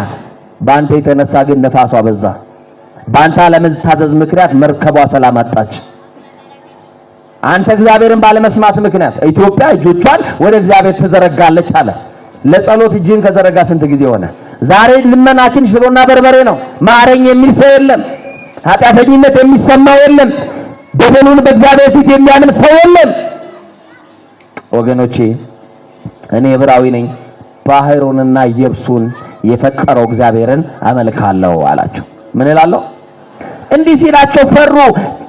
S2: በአንተ የተነሳ ግን ነፋሷ በዛ። በአንተ አለመታዘዝ ምክንያት መርከቧ ሰላም አጣች። አንተ እግዚአብሔርን ባለመስማት ምክንያት ኢትዮጵያ እጆቿን ወደ እግዚአብሔር ተዘረጋለች አለ። ለጸሎት እጅን ከዘረጋ ስንት ጊዜ ሆነ? ዛሬ ልመናችን ሽሮና በርበሬ ነው። ማረኝ የሚል ሰው የለም። ኃጢአተኝነት የሚሰማው የለም። በደሉን በእግዚአብሔር ፊት የሚያምን ሰው የለም። ወገኖቼ እኔ ዕብራዊ ነኝ፣ ባህሩንና የብሱን የፈጠረው እግዚአብሔርን አመልካለሁ አላቸው። ምን እላለሁ? እንዲህ ሲላቸው ፈሩ።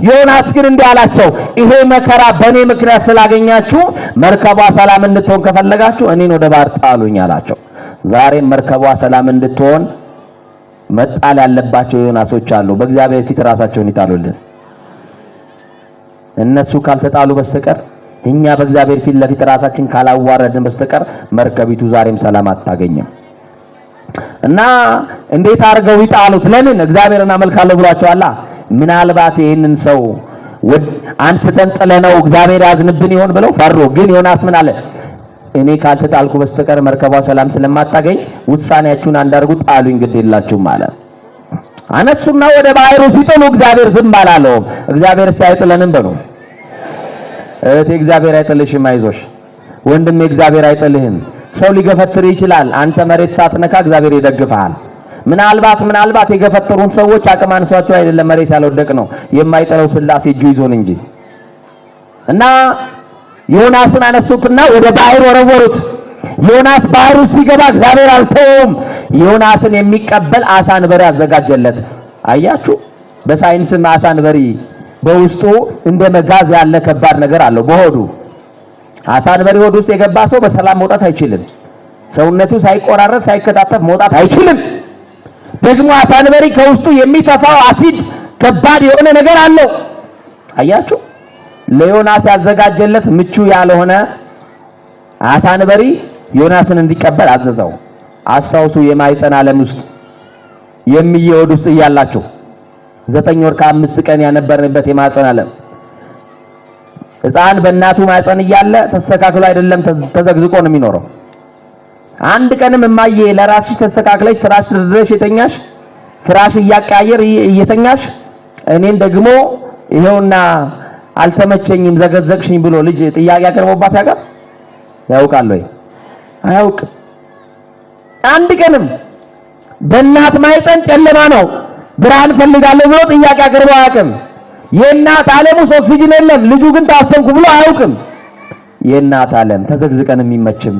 S2: ዮናስ ግን እንዲህ አላቸው፣ ይሄ መከራ በእኔ ምክንያት ስላገኛችሁ መርከቧ ሰላም እንድትሆን ከፈለጋችሁ እኔን ወደ ባህር ጣሉኝ አላቸው። ዛሬም መርከቧ ሰላም እንድትሆን መጣል ያለባቸው ዮናሶች አሉ። በእግዚአብሔር ፊት ራሳቸውን ይጣሉልን። እነሱ ካልተጣሉ በስተቀር እኛ በእግዚአብሔር ፊት ለፊት ራሳችን ካላዋረድን በስተቀር መርከቢቱ ዛሬም ሰላም አታገኝም። እና እንዴት አድርገው ይጣሉት? ለምን? እግዚአብሔርን አመልካለሁ ብሏቸዋል። ምናልባት ይሄንን ሰው አንስተን ጥለነው እግዚአብሔር ያዝንብን ይሆን ብለው ፈሩ። ግን ዮናስ ምን አለ? እኔ ካልተጣልኩ በስተቀር መርከቧ ሰላም ስለማታገኝ ውሳኔያችሁን አንዳርጉ፣ ጣሉኝ፣ ግድ የላችሁም አለ። አነሱና ወደ ባህሩ ሲጥሉ እግዚአብሔር ዝም አላለውም። እግዚአብሔር ሳይጥለንም በሉ። እህቴ እግዚአብሔር አይጥልሽም፣ አይዞሽ። ወንድሜ እግዚአብሔር አይጥልህም። ሰው ሊገፈትር ይችላል። አንተ መሬት ሳትነካ እግዚአብሔር ይደግፍሃል። ምናልባት የገፈተሩን ሰዎች አቅም አንሷቸው አይደለም መሬት ያልወደቅ ነው፣ የማይጠለው ሥላሴ እጁ ይዞን እንጂ። እና ዮናስን አነሱትና ወደ ባህር ወረወሩት። ዮናስ ባህሩ ሲገባ እግዚአብሔር አልተወውም። ዮናስን የሚቀበል አሳ አንበሪ አዘጋጀለት። አያችሁ፣ በሳይንስም አሳ አንበሪ በውስጡ እንደ መጋዝ ያለ ከባድ ነገር አለው በሆዱ። አሳ አንበሪ ሆድ ውስጥ የገባ ሰው በሰላም መውጣት አይችልም። ሰውነቱ ሳይቆራረጥ ሳይከታተፍ መውጣት አይችልም። ደግሞ አሳ አንበሪ ከውስጡ የሚተፋው አሲድ ከባድ የሆነ ነገር አለው። አያችሁ፣ ለዮናስ ያዘጋጀለት ምቹ ያልሆነ አሳ አንበሪ ዮናስን እንዲቀበል አዘዘው። አስታውሱ፣ የማይፀን ዓለም ውስጥ የሚየወድ ውስጥ እያላችሁ 9 ወር ከ5 ቀን ያነበርንበት የማይፀን ዓለም ሕፃን በእናቱ ማይፀን እያለ ተስተካክሎ አይደለም ተዘግዝቆ ነው የሚኖረው። አንድ ቀንም እማዬ ለራስሽ ተስተካክለሽ ስራሽ ድረሽ የተኛሽ ፍራሽ እያቀያየር እየተኛሽ እኔን ደግሞ ይሄውና አልተመቸኝም ዘገዘግሽኝ ብሎ ልጅ ጥያቄ አቅርቦባት ያውቃል ወይ? አያውቅም። አንድ ቀንም በእናት ማይፀን ጨለማ ነው ብርሃን ፈልጋለሁ ብሎ ጥያቄ አቅርቦ አያውቅም። የእናት ዓለም ውስጥ ኦክሲጅን የለም፣ ልጁ ግን ታፈንኩ ብሎ አያውቅም። የእናት ዓለም ተዘግዝቀን የሚመችም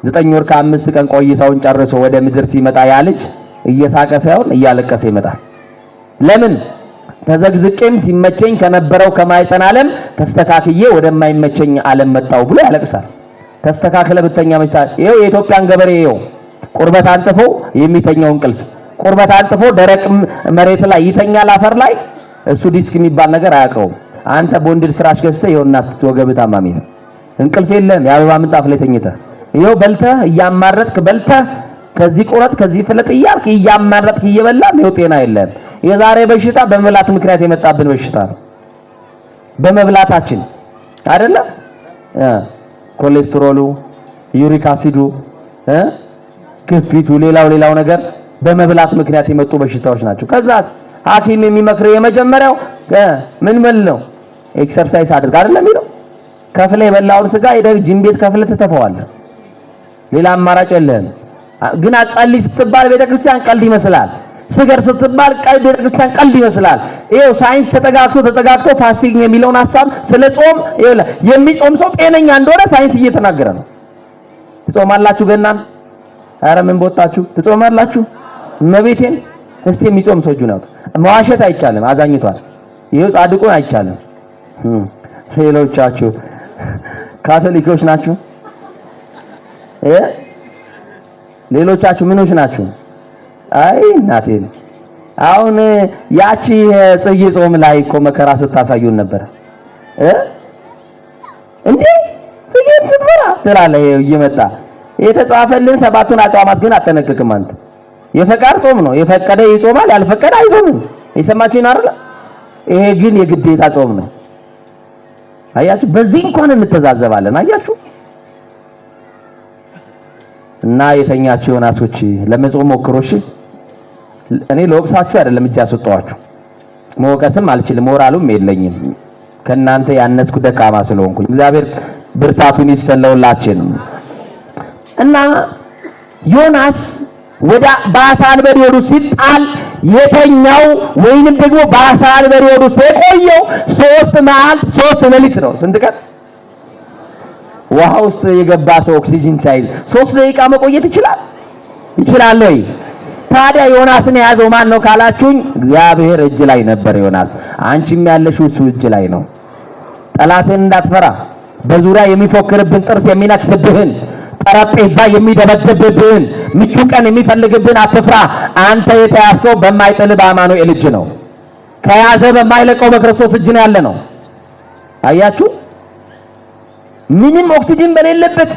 S2: 9 ወር ከ5 ቀን ቆይታውን ጨርሶ ወደ ምድር ሲመጣ ያ ልጅ እየሳቀ ሳይሆን እያለቀሰ ይመጣል። ለምን? ተዘግዝቄም ሲመቸኝ ከነበረው ከማይፀን ዓለም ተስተካክዬ ወደማይመቸኝ ዓለም መጣው ብሎ ያለቅሳል። ተስተካክለ ብተኛ መችታ ይሄው የኢትዮጵያን ገበሬ ይሄው ቁርበት አንጥፎ የሚተኛው እንቅልፍ፣ ቁርበት አንጥፎ ደረቅ መሬት ላይ ይተኛል አፈር ላይ። እሱ ዲስክ የሚባል ነገር አያውቀውም። አንተ ቦንድድ ፍራሽ ገዝተህ ይኸውና ወገብ ታማሚ ነው፣ እንቅልፍ የለም፣ የአበባ ምንጣፍ ላይ ተኝተህ ይኸው በልተህ እያማረጥክ በልተህ ከዚህ ቁረጥ ከዚህ ፍለጥ እያልክ እያማረጥክ እየበላህ ይኸው ጤና የለም። የዛሬ በሽታ በመብላት ምክንያት የመጣብን በሽታ ነው። በመብላታችን አይደለ? ኮሌስትሮሉ፣ ዩሪክ አሲዱ፣ ግፊቱ፣ ሌላው ነገር በመብላት ምክንያት የመጡ በሽታዎች ናቸው። ከዛ ሐኪም የሚመክረው የመጀመሪያው ምን ነው? ኤክሰርሳይዝ አድርግ አይደለም የሚለው። ከፍለ የበላውን ስጋ ሄደህ ጂም ቤት ከፍለ ትተፈዋለህ። ሌላ አማራጭ የለህም። ግን አጸልይ ስትባል ቤተክርስቲያን ቀልድ ይመስላል። ስገር ስትባል ቤተክርስቲያን ቀልድ ይመስላል። ይኸው ሳይንስ ተጠጋግቶ ፋስቲንግ የሚለውን ሐሳብ ስለ ጾም የሚጾም ሰው ጤነኛ እንደሆነ ሳይንስ እየተናገረ ነው። ትጾማላችሁ? ገናን ኧረ ምን ቦታችሁ ትጾማላችሁ? እመቤቴን እስቲ የሚጾም ሰው እጁን ያውጣ። መዋሸት አይቻልም። አዛኝቷል። ይኸው ጻድቁን አይቻልም። ሌሎቻችሁ ካቶሊኮች ናችሁ? ሌሎቻችሁ ምኖች ናችሁ? አይ እናቴ አሁን ያቺ ጽጌ ጾም ላይ እኮ መከራ ስታሳዩን ነበር እንዴ? ጽጌ ስትበላ ትላለህ እየመጣ የተጻፈልን ሰባቱን አጽዋማት ግን አጠነቅቅም አንተ። የፈቃድ ጾም ነው። የፈቀደ ይጾማል፣ ያልፈቀደ አይጾምም። የሰማችሁኝ አይደል? ይሄ ግን የግዴታ ጾም ነው። አያችሁ፣ በዚህ እንኳን እንተዛዘባለን። አያችሁ። እና የተኛችሁ ዮናሶች ለመጾም ሞክሮሽ። እኔ ለወቅሳችሁ አይደለም እጅ ያስወጣኋችሁ፣ መወቀስም አልችልም፣ ሞራሉም የለኝም። ከናንተ ያነስኩ ደካማ ስለሆንኩኝ እግዚአብሔር ብርታቱን ይሰለውላችን። እና ዮናስ ወደ በአሳ አንበሪ ሆድ ውስጥ ሲጣል የተኛው ወይንም ደግሞ በአሳ አንበሪ ሆድ ውስጥ የቆየው 3 መዓልት 3 ሌሊት ነው። ስንት ቀን? ውሃ ውስጥ የገባ ሰው ኦክሲጅን ሳይዝ 3 ደቂቃ መቆየት ይችላል? ይችላል ወይ? ታዲያ ዮናስን የያዘው ማን ነው ካላችሁኝ፣ እግዚአብሔር እጅ ላይ ነበር ዮናስ። አንቺም ያለሽው እሱ እጅ ላይ ነው። ጠላትን እንዳትፈራ፣ በዙሪያ የሚፎክርብን ጥርስ የሚነክስብህን ጠረጴዛ የሚደበድብብህን ምቹ ቀን የሚፈልግብህን አትፍራ። አንተ የተያዝከው በማይጥል በአማኑኤል እጅ ነው። ከያዘ በማይለቀው በክርስቶስ እጅ ነው ያለ ነው። አያችሁ፣ ምንም ኦክሲጅን በሌለበት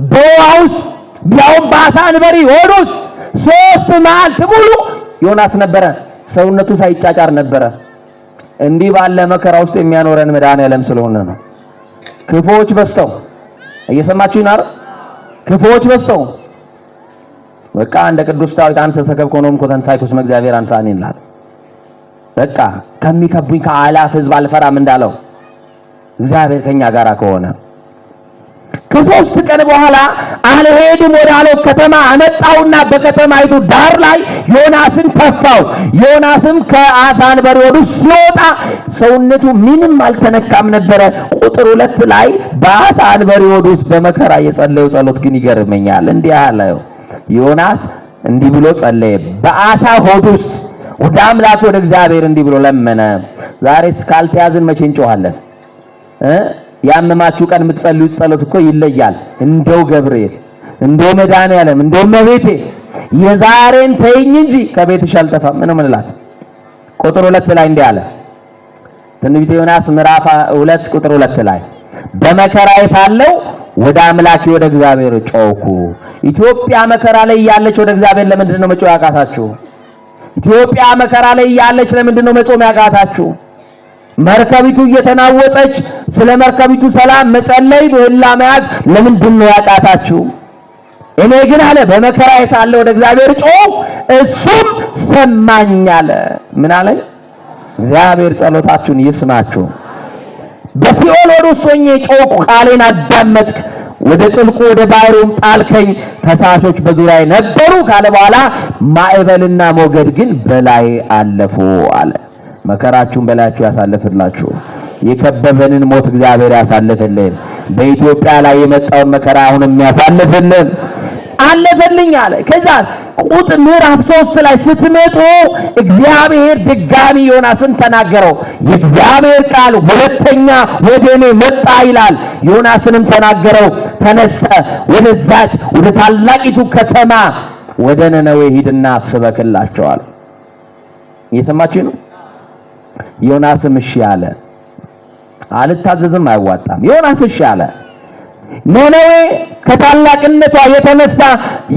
S2: በውሃ ውስጥ ቢያውም በአሳ አንበሪ ሆድ ውስጥ 3 መዓልት ሙሉ ዮናስ ነበረ። ሰውነቱ ሳይጫጫር ነበረ። እንዲህ ባለ መከራ ውስጥ የሚያኖረን መድኃኔዓለም ስለሆነ ነው። ክፉዎች በዝተው እየሰማችሁኝ ነው። ክፉዎች በዝተው በቃ እንደ ቅዱስ ዳዊት አንተ ሰከብኮኖም ኮተንሳይኩስ መእግዚአብሔር አንሳኒ ይላል። በቃ ከሚከቡኝ ከአላፍ ሕዝብ አልፈራም እንዳለው እግዚአብሔር ከኛ ጋር ከሆነ ከ3 ቀን በኋላ አልሄድም ወዳለው ከተማ አመጣውና በከተማይቱ ዳር ላይ ዮናስን ተፋው። ዮናስም ከአሳ አንበሪ ሆድ ውስጥ ሲወጣ ሰውነቱ ምንም አልተነካም ነበረ። ቁጥር 2 ላይ በአሳ አንበሪ ሆድ ውስጥ በመከራ የጸለየው ጸሎት ግን ይገርመኛል። እንዲህ አለው ዮናስ፣ እንዲህ ብሎ ጸለየ። በአሳ ሆድ ውስጥ ወደ አምላክ ወደ እግዚአብሔር እንዲህ ብሎ ለመነ። ዛሬስ ካልተያዝን መቼ እንጮሃለን? ያመማችሁ ቀን የምትጸልዩት ጸሎት እኮ ይለያል። እንደው ገብርኤል፣ እንደው መድኃኔዓለም፣ እንደው እመቤቴ የዛሬን ተይኝ እንጂ ከቤትሽ አልጠፋም። ምን እላት? ቁጥር 2 ላይ እንዲህ አለ። ትንቢተ ዮናስ ምዕራፍ 2 ቁጥር 2 ላይ በመከራዬ ሳለሁ ወደ አምላኬ ወደ እግዚአብሔር ጮኩ። ኢትዮጵያ መከራ ላይ ያለች ወደ እግዚአብሔር ለምንድን ነው መጮህ ያቃታችሁ? ኢትዮጵያ መከራ ላይ ያለች ለምንድን ነው መጾም ያቃታችሁ? መርከቢቱ እየተናወጠች ስለ መርከቢቱ ሰላም መጸለይ በህላ መያዝ ለምንድን ነው ያቃታችሁ? እኔ ግን አለ በመከራዬ ሳለሁ ወደ እግዚአብሔር ጮህ፣ እሱም ሰማኝ አለ። ምን አለ? እግዚአብሔር ጸሎታችሁን ይስማችሁ። በሲኦል ወደ ውስጥ ሆኜ ጮህኩ፣ ቃሌን አዳመጥክ፣ ወደ ጥልቁ ወደ ባህሩም ጣልከኝ፣ ፈሳሾች በዙሪያዬ ነበሩ ካለ በኋላ ማዕበልና ሞገድ ግን በላይ አለፉ አለ። መከራችሁን በላያችሁ ያሳልፍላችሁ። የከበበንን ሞት እግዚአብሔር ያሳልፍልን። በኢትዮጵያ ላይ የመጣውን መከራ አሁንም ያሳልፍልን። አለፈልኝ አለ። ከዛ ቁጥር ምዕራፍ 3 ላይ ስትመጡ እግዚአብሔር ድጋሚ ዮናስን ተናገረው። የእግዚአብሔር ቃል ሁለተኛ ወደ እኔ መጣ ይላል። ዮናስንም ተናገረው፣ ተነሳ፣ ወደዛች ወደ ታላቂቱ ከተማ ወደ ነነዌ ሂድና ስበክላቸዋል። እየሰማችሁ ነው? ዮናስም እሺ አለ። አልታዘዝም አይዋጣም። ዮናስ እሺ አለ። ነነዌ ከታላቅነቷ የተነሳ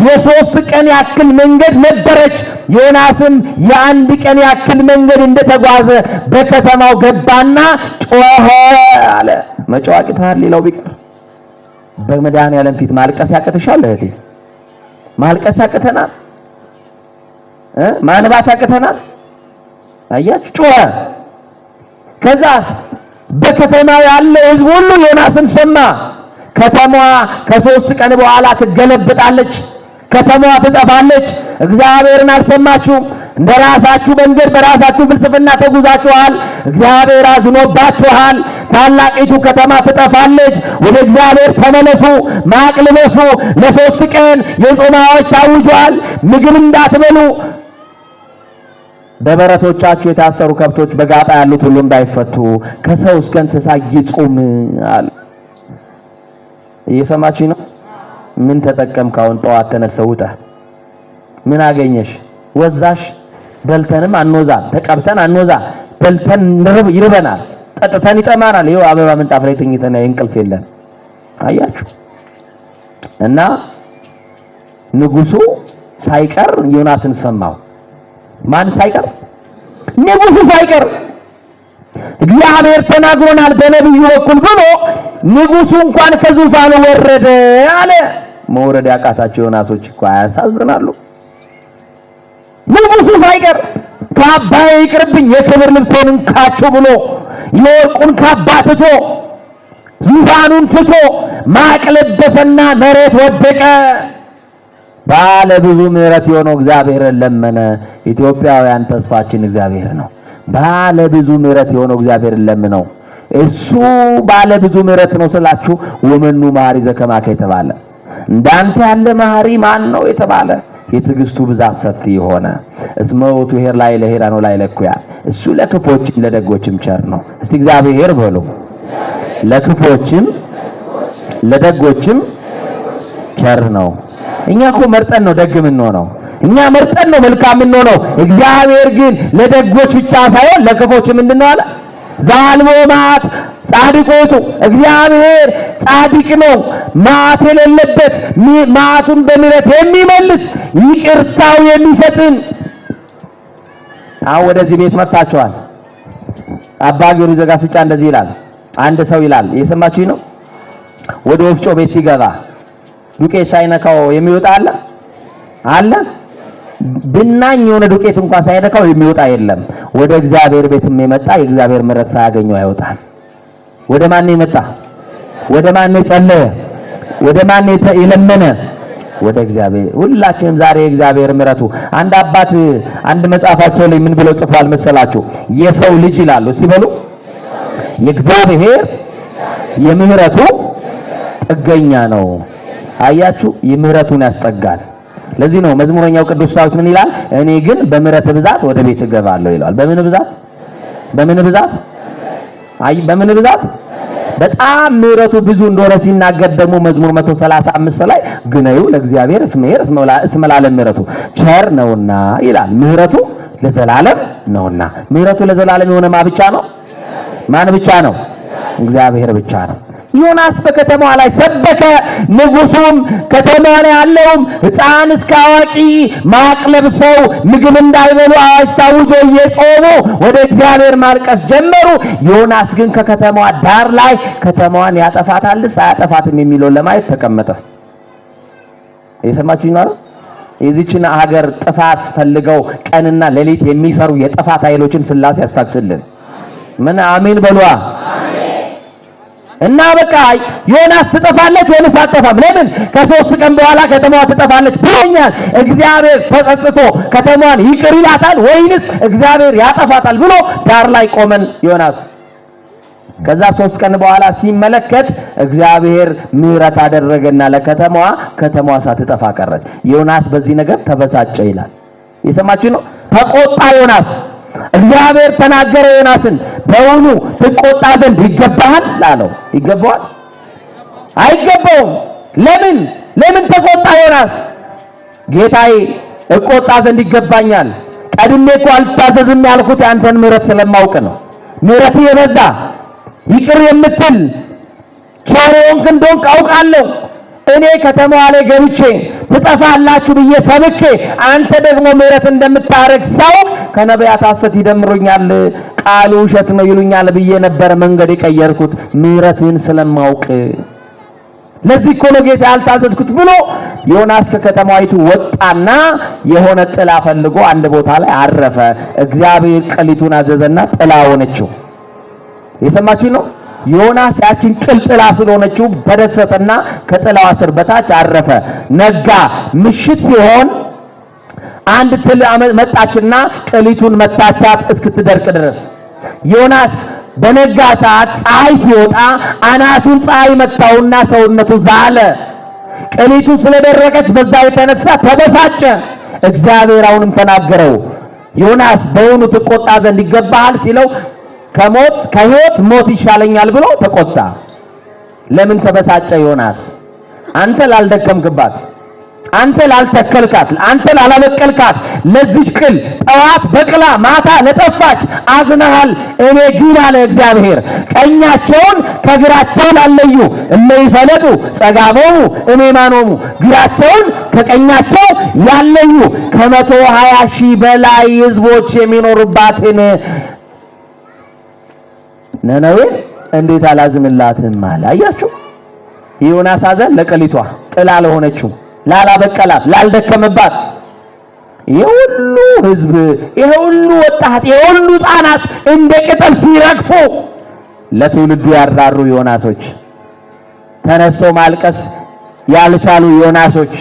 S2: የ3 ቀን ያክል መንገድ ነበረች። ዮናስም የ1 ቀን ያክል መንገድ እንደተጓዘ በከተማው ገባና ጮኸ አለ። መጫዋቂታል ሌላው ቢቀር በመድኃኒዓለም ፊት ማልቀስ ያቅትሻል እህቴ? ማልቀስ ያቅተናል? ማንባት ያቅተናል? አያችሁ ጮኸ። ከዛስ በከተማው ያለ ሕዝብ ሁሉ ዮናስን ሰማ። ከተማዋ ከ3 ቀን በኋላ ትገለበጣለች። ከተማዋ ትጠፋለች። እግዚአብሔርን አልሰማችሁም። እንደራሳችሁ መንገድ በራሳችሁ ፍልስፍና ተጉዛችኋል። እግዚአብሔር አዝኖባችኋል። ታላቂቱ ከተማ ትጠፋለች። ወደ እግዚአብሔር ተመለሱ፣ ማቅ ልበሱ። ለ3 ቀን የጾም አዋጅ ታውጇል። ምግብ እንዳትበሉ፣ በበረቶቻችሁ የታሰሩ ከብቶች በጋጣ ያሉት ሁሉ እንዳይፈቱ ከሰው እስከ እንስሳ ይጹም አለ። እየሰማችሁ ነው? ምን ተጠቀምክ? አሁን ጠዋት ተነስተውታ ምን አገኘሽ? ወዛሽ? በልተንም አንወዛ፣ ተቀብተን አንወዛ። በልተን ይርበናል፣ ጠጥተን ይጠማናል። ይኸው አበባ ምንጣፍ ላይ ተኝተን እንቅልፍ የለን። አያችሁ? እና ንጉሱ ሳይቀር ዮናስን ሰማው። ማን ሳይቀር? ንጉሱ ሳይቀር። እግዚአብሔር ተናግሮናል በነብዩ በኩል ብሎ ንጉሱ እንኳን ከዙፋኑ ወረደ አለ። መውረድ ያቃታቸው ዮናሶች እኮ ያሳዝናሉ። ንጉሱ ሳይቀር ካባዬ ይቅርብኝ የክብር ልብሴን እንካችሁ ብሎ የወርቁን ካባ ትቶ ዙፋኑን ትቶ ማቅ ለበሰና መሬት ወደቀ። ባለ ብዙ ምሕረት የሆነው እግዚአብሔርን ለመነ። ኢትዮጵያውያን ተስፋችን እግዚአብሔር ነው። ባለ ብዙ ምሕረት የሆነው እግዚአብሔርን ለምነው። እሱ ባለ ብዙ ምሕረት ነው ስላችሁ ወመኑ መሐሪ ዘከማከ የተባለ እንዳንተ ያለ መሐሪ ማን ነው የተባለ የትዕግስቱ ብዛት ሰፊ የሆነ እስመ ውእቱ ኄር ላይ ለኄራን ላይ ለኩያ እሱ ለክፎችም ለደጎችም ቸር ነው። እስቲ እግዚአብሔር በሉ። ለክፎችም ለደጎችም ቸር ነው። እኛ እኮ መርጠን ነው ደግ የምንሆነው። እኛ መርጠን ነው መልካም የምንሆነው። እግዚአብሔር ግን ለደጎች ብቻ ሳይሆን ለክፎች ምንድነው አለ? ዛልቦ ማት ጻድቆቱ እግዚአብሔር ጻድቅ ነው፣ ማት የሌለበት ማቱን በምሕረት የሚመልስ ይቅርታው የሚፈጥን። አሁን ወደዚህ ቤት መጣችኋል። አባ ጊዮርጊስ ዘጋስጫ እንደዚህ ይላል። አንድ ሰው ይላል፣ እየሰማችሁኝ ነው? ወደ ወፍጮ ቤት ሲገባ ዱቄት ሳይነካው የሚወጣ አለ? ብናኝ የሆነ ዱቄት እንኳን ሳይነካው የሚወጣ የለም። ወደ እግዚአብሔር ቤትም የመጣ የእግዚአብሔር ምሕረት ሳያገኘው አይወጣም። ወደ ማን የመጣ? ወደ ማን የጸለየ? ወደ ማን የለመነ? ወደ እግዚአብሔር። ሁላችንም ዛሬ የእግዚአብሔር ምሕረቱ አንድ አባት አንድ መጽሐፋቸው ላይ ምን ብለው ጽፏል መሰላችሁ? የሰው ልጅ ይላሉ። እስቲ በሉ የእግዚአብሔር የምሕረቱ ጥገኛ ነው። አያችሁ? የምሕረቱን ያስጠጋል። ለዚህ ነው መዝሙረኛው ቅዱስ ዳዊት ምን ይላል? እኔ ግን በምሕረት ብዛት ወደ ቤት እገባለሁ ይላል። በምን ብዛት? በምን ብዛት? በምን ብዛት? በጣም ምሕረቱ ብዙ እንደሆነ ሲናገር ደግሞ መዝሙር 135 ላይ ግነዩ ለእግዚአብሔር እስመ ለዓለም ምሕረቱ ቸር ነውና ይላል። ምሕረቱ ለዘላለም ነውና። ምሕረቱ ለዘላለም የሆነ ማን ብቻ ነው? ማን ብቻ ነው? እግዚአብሔር ብቻ ነው። ዮናስ በከተማዋ ላይ ሰበከ። ንጉሱም ከተማ ላይ ያለውም ሕፃን እስከ አዋቂ ማቅ ለብሰው ምግብ እንዳይበሉ አዋጅ ታውጆ እየጾሙ ወደ እግዚአብሔር ማልቀስ ጀመሩ። ዮናስ ግን ከከተማዋ ዳር ላይ ከተማዋን ያጠፋታልስ አያጠፋትም የሚለውን ለማየት ተቀመጠ። የሰማችሁኝ ነው? የዚችን ሀገር ጥፋት ፈልገው ቀንና ሌሊት የሚሰሩ የጥፋት ኃይሎችን ሥላሴ ያሳክስልን። ምን አሜን በሏ። እና በቃ ዮናስ ትጠፋለች ወይስ አትጠፋም? ለምን ከ3 ቀን በኋላ ከተማዋ ትጠፋለች ብሎኛል። እግዚአብሔር ተጸጽቶ ከተማዋን ይቅር ይላታል ወይንስ እግዚአብሔር ያጠፋታል ብሎ ዳር ላይ ቆመን ዮናስ ከዛ 3 ቀን በኋላ ሲመለከት እግዚአብሔር ምሕረት አደረገና ለከተማዋ ከተማዋ ሳትጠፋ ቀረች። ዮናስ በዚህ ነገር ተበሳጨ ይላል። የሰማችሁ ነው። ተቆጣ ዮናስ። እግዚአብሔር ተናገረ ዮናስን፣ በውኑ ትቆጣ ዘንድ ይገባሃል አለው። ይገባዋል? አይገባውም። ለምን ተቆጣ ዮናስ? ጌታዬ እቆጣ ዘንድ ይገባኛል። ቀድሜ እኮ አልታዘዝም ያልኩት ያንተን ምሕረት ስለማውቅ ነው። ምሕረት የበዛ ይቅር የምትል ቸሮን እንደሆንክ አውቃለሁ። እኔ ከተማዋ ላይ ገብቼ ትጠፋላችሁ ብዬ ሰብኬ አንተ ደግሞ ምሕረት እንደምታረግ ሰው ከነቢያት ሐሰት ይደምሩኛል፣ ቃሉ ውሸት ነው ይሉኛል ብዬ ነበር መንገድ የቀየርኩት ምሕረትን ስለማውቅ። ለዚህ እኮ ነው ጌታ ያልታዘዝኩት ብሎ ዮናስ ከከተማይቱ ወጣና የሆነ ጥላ ፈልጎ አንድ ቦታ ላይ አረፈ። እግዚአብሔር ቅሊቱን አዘዘና ጥላ ሆነችው። የሰማችሁ ነው። ዮናስ ያችን ቅል ጥላ ስለሆነችው በደሰተና ከጥላዋ ስር በታች አረፈ። ነጋ። ምሽት ሲሆን አንድ ትል መጣችና ቅሊቱን መታቻት እስክትደርቅ ድረስ። ዮናስ በነጋ ሰዓት ፀሐይ ሲወጣ አናቱን ፀሐይ መታውና ሰውነቱ ዛለ። ቅሊቱ ስለደረቀች በዛ የተነሳ ተበሳጨ። እግዚአብሔር አሁንም ተናገረው፣ ዮናስ በውኑ ትቆጣ ዘንድ ይገባሃል ሲለው ከሕይወት ሞት ይሻለኛል ብሎ ተቆጣ። ለምን ተበሳጨ ዮናስ? አንተ ላልደከምክባት፣ አንተ ላልተከልካት፣ አንተ ላላበቀልካት ለዚች ቅል ጠዋት በቅላ ማታ ለጠፋች አዝነሃል። እኔ ግን አለ እግዚአብሔር ቀኛቸውን ከግራቸው ላለዩ እመይፈለጡ ጸጋሞሙ እሜማኖሙ ግራቸውን ከቀኛቸው ያለዩ 120,000 በላይ ሕዝቦች የሚኖሩባትን ነነዌ እንዴት አላዝንላትም አለ። አያችሁ፣ ዮናስ አዘን ለቅሊቷ ጥላ ለሆነችው ላላበቀላት ላልደከመባት የሁሉ ሕዝብ የሁሉ ወጣት የሁሉ ሕፃናት እንደ ቅጠል ሲረግፉ ለትውልዱ ያራሩ ዮናሶች፣ ተነስቶ ማልቀስ ያልቻሉ ዮናሶች፣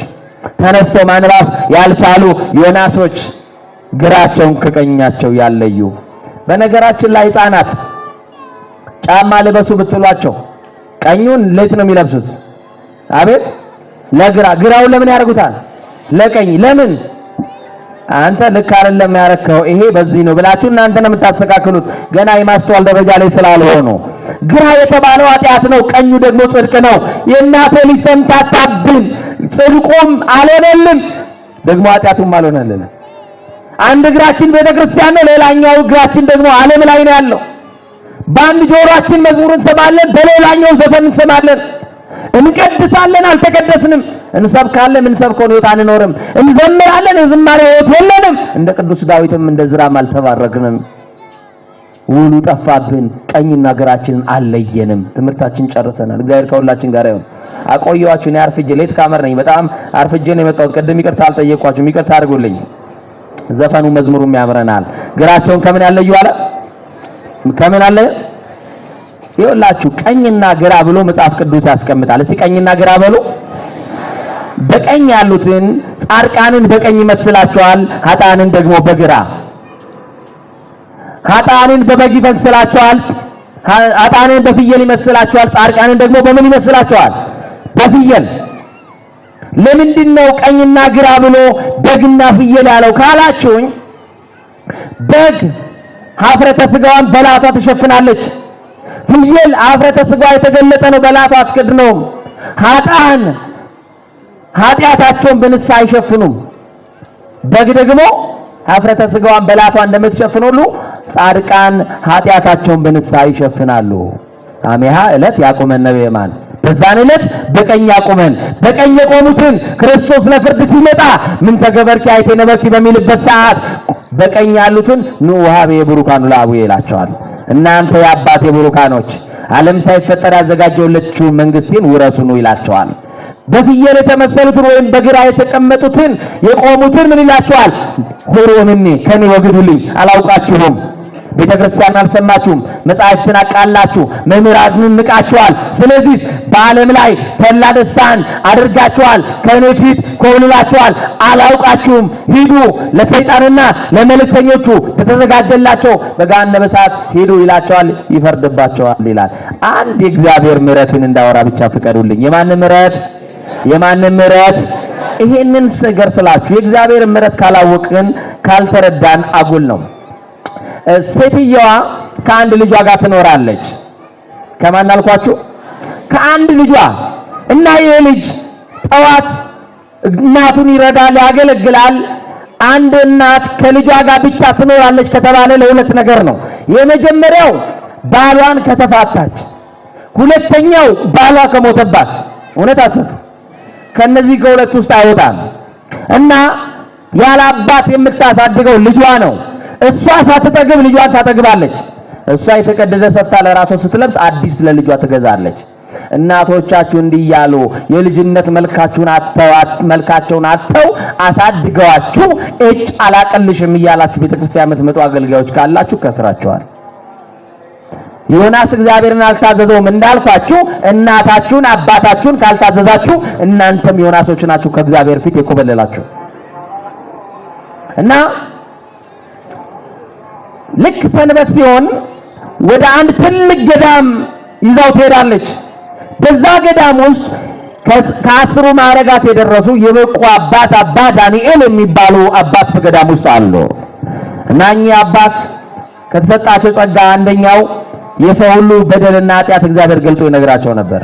S2: ተነስቶ ማንባብ ያልቻሉ ዮናሶች ግራቸውን ከቀኛቸው ያለዩ። በነገራችን ላይ ሕፃናት ጫማ ልበሱ ብትሏቸው ቀኙን ሌት ነው የሚለብሱት። አቤት ግራው ለምን ያደርጉታል? ለቀኝ። ለምን? አንተ ልክ አይደለም ያረከው ይሄ በዚህ ነው ብላችሁ እናንተ ነው የምታስተካክሉት፣ ገና የማስተዋል ደረጃ ላይ ስላልሆኑ። ግራ የተባለው ኃጢአት ነው፣ ቀኙ ደግሞ ጽድቅ ነው። የእናቴ ልጅ ተምታታብን፣ ጽድቁም አልሆነልን ደግሞ ኃጢአቱም አልሆነልን። አንድ እግራችን ቤተክርስቲያን ነው፣ ሌላኛው እግራችን ደግሞ ዓለም ላይ ነው ያለው። በአንድ ጆሮአችን መዝሙር እንሰማለን፣ በሌላኛው ዘፈን እንሰማለን። እንቀድሳለን፣ አልተቀደስንም። እንሰብካለን፣ እንሰብከውን ሕይወት አንኖርም። እንዘምራለን፣ የዝማሬ ሕይወት የለንም። እንደ ቅዱስ ዳዊትም እንደ ዝራም አልተባረክንም። ውሉ ጠፋብን፣ ቀኝና ግራችንን አልለየንም። ትምህርታችን ጨርሰናል። እግዚአብሔር ከሁላችን ጋር ይሁን። አቆየኋችሁ። እኔ አርፍጄ ሌት ካመር ነኝ። በጣም አርፍጄ ነው የመጣሁት። ቅድም ይቅርታ አልጠየኳችሁም፣ ይቅርታ አድርጉልኝ። ዘፈኑ መዝሙሩም ያምረናል። ግራቸውን ከምን ያለዩ አለ? ከምን አለ? ይኸውላችሁ ቀኝና ግራ ብሎ መጽሐፍ ቅዱስ ያስቀምጣል። እስቲ ቀኝና ግራ በሉ። በቀኝ ያሉትን ጻድቃንን በቀኝ ይመስላቸዋል፣ ኃጥአንን ደግሞ በግራ። ኃጥአንን በበግ ይመስላቸዋል፣ ኃጥአንን በፍየል ይመስላቸዋል፣ ጻድቃንን ደግሞ በምን ይመስላቸዋል? በፍየል። ለምንድን ነው ቀኝና ግራ ብሎ በግና ፍየል ያለው ካላችሁኝ፣ በግ ኀፍረተ ሥጋዋን በላቷ ትሸፍናለች። ፍየል ኀፍረተ ሥጋዋ የተገለጠ ነው፣ በላቷ አትከድነውም። ኃጥአን ኃጢአታቸውን በንስሐ አይሸፍኑም። በግ ደግሞ ኀፍረተ ሥጋዋን በላቷ እንደምትሸፍን ሁሉ ጻድቃን ኃጢአታቸውን በንስሐ ይሸፍናሉ። አሜሃ ዕለት ያቆመን ነብየማን በዛን ዕለት በቀኝ ያቆመን። በቀኝ የቆሙትን ክርስቶስ ለፍርድ ሲመጣ ምን ተገበርኪ አይቴ ነበርኪ በሚልበት ሰዓት በቀኝ ያሉትን ኑ ወሀቤ የቡሩካኑ ለአቡዬ ይላቸዋል። እናንተ የአባቴ ቡሩካኖች ዓለም ሳይፈጠር ያዘጋጀሁላችሁ መንግስቴን ውረሱ ኑ ይላቸዋል። በፍየል የተመሰሉትን ወይም በግራ የተቀመጡትን የቆሙትን ምን ይላቸዋል? ሁሩንኒ ከኔ ወግዱልኝ አላውቃችሁም። ቤተክርስቲያን አልሰማችሁም፣ መጻሕፍትን አቃላችሁ፣ መምህራንን ንቃችኋል። ስለዚህ በዓለም ላይ ተድላ ደስታን አድርጋችኋል፣ ከእኔ ፊት ኮብልላችኋል፣ አላውቃችሁም፣ ሂዱ ለሰይጣንና ለመልእክተኞቹ ተዘጋጀላቸው በገሃነመ እሳት ሂዱ ይላቸዋል፣ ይፈርድባቸዋል ይላል። አንድ የእግዚአብሔር ምሕረትን እንዳወራ ብቻ ፍቀዱልኝ። የማንም ምሕረት? ይሄንን ነገር ስላችሁ የእግዚአብሔር ምሕረት ካላወቅን ካልተረዳን አጉል ነው። ሴትየዋ ከአንድ ልጇ ጋር ትኖራለች። ከማን አልኳችሁ? ከአንድ ልጇ እና ይሄ ልጅ ጠዋት እናቱን ይረዳል፣ ያገለግላል። አንድ እናት ከልጇ ጋር ብቻ ትኖራለች ከተባለ ለሁለት ነገር ነው። የመጀመሪያው ባሏን ከተፋታች፣ ሁለተኛው ባሏ ከሞተባት። እውነት አሰብ ከነዚህ ከሁለት ውስጥ አይወጣም እና ያለ አባት የምታሳድገው ልጇ ነው። እሷ ሳትጠግብ ልጇን ታጠግባለች። እሷ የተቀደደ ሰፍታ ለራሷ ስትለብስ አዲስ ለልጇ ትገዛለች። እናቶቻችሁ እንዲህ ያሉ የልጅነት መልካቸውን አጥተው አሳድገዋችሁ አላቀልሽም እያላችሁ ቤተክርስቲያን የምትመጡ አገልጋዮች ካላችሁ ከስራችኋል። ዮናስ እግዚአብሔርን አልታዘዘውም እንዳልኳችሁ እናታችሁን አባታችሁን ካልታዘዛችሁ እናንተም ዮናሶች ናችሁ ከእግዚአብሔር ፊት የኮበለላችሁ። እና ልክ ሰንበት ሲሆን ወደ አንድ ትልቅ ገዳም ይዛው ትሄዳለች። በዛ ገዳም ውስጥ ከአስሩ ማዕረጋት የደረሱ የበቁ አባት አባ ዳንኤል የሚባሉ አባት በገዳም ውስጥ አሉ። እና እኚህ አባት ከተሰጣቸው ጸጋ አንደኛው የሰው ሁሉ በደልና ኃጢአት እግዚአብሔር ገልጦ ይነግራቸው ነበር።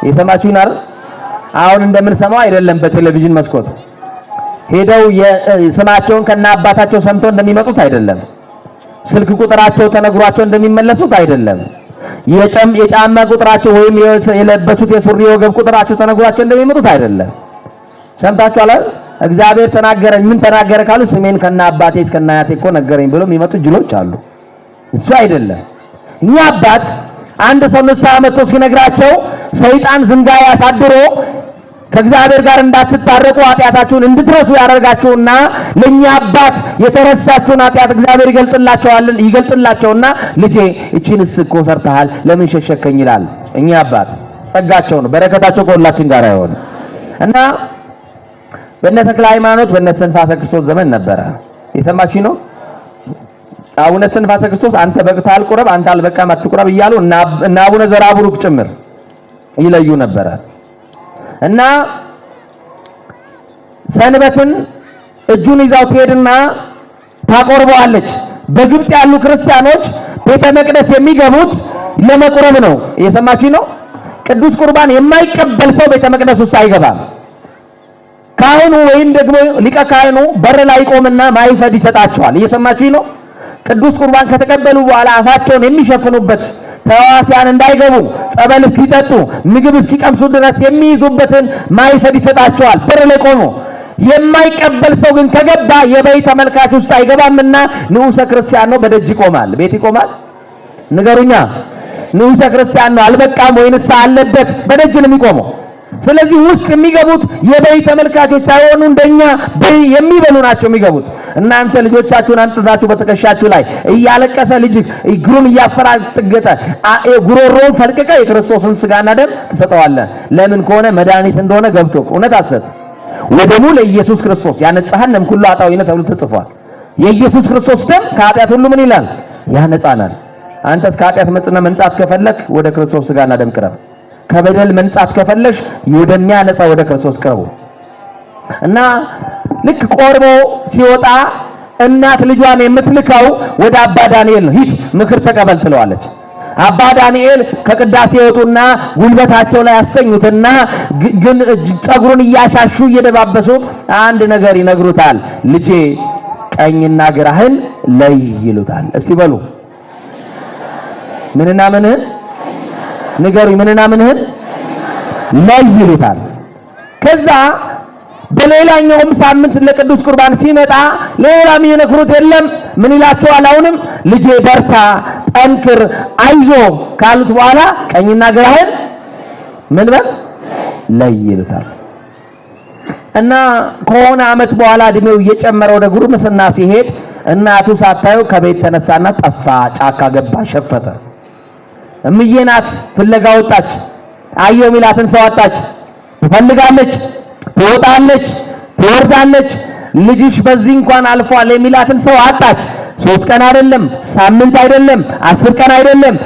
S2: የሰማችሁኝ አይደል? አሁን እንደምንሰማው አይደለም። በቴሌቪዥን መስኮት ሄደው ስማቸውን ከነ አባታቸው ሰምተው እንደሚመጡት አይደለም። ስልክ ቁጥራቸው ተነግሯቸው እንደሚመለሱት አይደለም። የጫማ ቁጥራቸው ወይም የለበሱት የሱሪ ወገብ ቁጥራቸው ተነግሯቸው እንደሚመጡት አይደለም። ሰምታችኋል አይደል? እግዚአብሔር ተናገረኝ። ምን ተናገረ ካሉ ስሜን ከነ አባቴ እስከነ አያቴ እኮ ነገረኝ ብለው የሚመጡ ጅሎች አሉ። እሱ አይደለም። እኛ አባት አንድ ሰው ንስሐ መጥቶ ሲነግራቸው ሰይጣን ዝንጋይ አሳድሮ ከእግዚአብሔር ጋር እንዳትታረቁ ኃጢአታችሁን እንድትረሱ ያደርጋችሁና ለኛ አባት የተረሳችሁን ኃጢአት እግዚአብሔር ይገልጥላቸውና ልጄ እቺንስ እኮ ሰርተሃል ለምን ሸሸከኝ ይላል። እኛ አባት ጸጋቸው ነው፣ በረከታቸው ከሁላችን ጋር ይሁን እና በእነ ተክለ ሃይማኖት በእነ እስትንፋሰ ክርስቶስ ዘመን ነበረ። የሰማችሁ ነው። አቡነ እስትንፋሰ ክርስቶስ አንተ በቅተሃል ቁረብ፣ አንተ አልበቃም አትቁረብ እያሉ እና አቡነ ዘራብሩክ ጭምር ይለዩ ነበረ። እና ሰንበትን እጁን ይዛው ትሄድና ታቆርበዋለች። በግብጽ ያሉ ክርስቲያኖች ቤተ መቅደስ የሚገቡት ለመቁረብ ነው። እየሰማችሁ ነው። ቅዱስ ቁርባን የማይቀበል ሰው ቤተ መቅደስ ውስጥ አይገባም። ካህኑ ወይም ደግሞ ሊቀ ካህኑ በር ላይ ቆምና ማይፈድ ይሰጣቸዋል። እየሰማችሁ ነው። ቅዱስ ቁርባን ከተቀበሉ በኋላ አፋቸውን የሚሸፍኑበት ተዋሲያን እንዳይገቡ ጸበል እስኪጠጡ ምግብ እስኪቀምሱ ድረስ የሚይዙበትን ማይፈድ ይሰጣቸዋል። በር ላይ ቆሞ የማይቀበል ሰው ግን ከገባ የበይ ተመልካች ውስጥ አይገባምና ንዑሰ ክርስቲያን ነው፣ በደጅ ይቆማል። ቤት ይቆማል። ንገሩኛ፣ ንዑሰ ክርስቲያን ነው አልበቃም ወይንስ አለበት? በደጅ ነው የሚቆመው። ስለዚህ ውስጥ የሚገቡት የበይ ተመልካቾች ሳይሆኑ እንደኛ በይ የሚበሉ ናቸው የሚገቡት። እናንተ ልጆቻችሁን አንጥታችሁ በትከሻችሁ ላይ እያለቀሰ ልጅ እግሩን እያፈራጠገጠ ጉሮሮውን ፈልቅቀ የክርስቶስን ስጋና ደም ትሰጠዋለህ። ለምን ከሆነ መድኃኒት እንደሆነ ገብቶ እውነት አሰት ወደሙ ለኢየሱስ ክርስቶስ ያነጻህንም ሁሉ አጣዊነ ተብሎ ተጽፏል። የኢየሱስ ክርስቶስ ደም ከኃጢአት ሁሉ ምን ይላል? ያነጻናል። አንተስ ከኃጢአት መንጻት ከፈለክ ወደ ክርስቶስ ስጋና ደም ቅረብ። ከበደል መንጻት ከፈለሽ ወደሚያነጻ ወደ ክርስቶስ ቅረቡ። እና ልክ ቆርቦ ሲወጣ እናት ልጇን የምትልከው ወደ አባ ዳንኤል ነው። ሂድ ምክር ተቀበል ትለዋለች። አባ ዳንኤል ከቅዳሴ ይወጡና ጉልበታቸው ላይ ያሰኙትና ግን ጸጉሩን እያሻሹ እየደባበሱ አንድ ነገር ይነግሩታል። ልጄ ቀኝና ግራህን ለይ ይሉታል። እስቲ በሉ ምንና ምንህን ንገሩኝ። ምንና ምንህን ለይ ይሉታል። ከዛ በሌላኛውም ሳምንት ለቅዱስ ቁርባን ሲመጣ ሌላ የሚነግሩት የለም። ምን ይላቸዋል? አሁንም ልጄ በርታ፣ ጠንክር፣ አይዞ ካሉት በኋላ ቀኝና ግራህን ምን በል ለይ ይሉታል። እና ከሆነ ዓመት በኋላ እድሜው እየጨመረ ወደ ጉርምስና ሲሄድ እናቱ ሳታዩ ከቤት ተነሳና ጠፋ፣ ጫካ ገባ፣ ሸፈተ። እምዬ ናት ፍለጋ ወጣች። አየው ሚላትን ሰው አጣች። ትፈልጋለች፣ ትወጣለች፣ ትወርዳለች። ልጅሽ በዚህ እንኳን አልፏል የሚላትን ሰው አጣች። 3 ቀን አይደለም፣ ሳምንት አይደለም፣ 10 ቀን አይደለም፣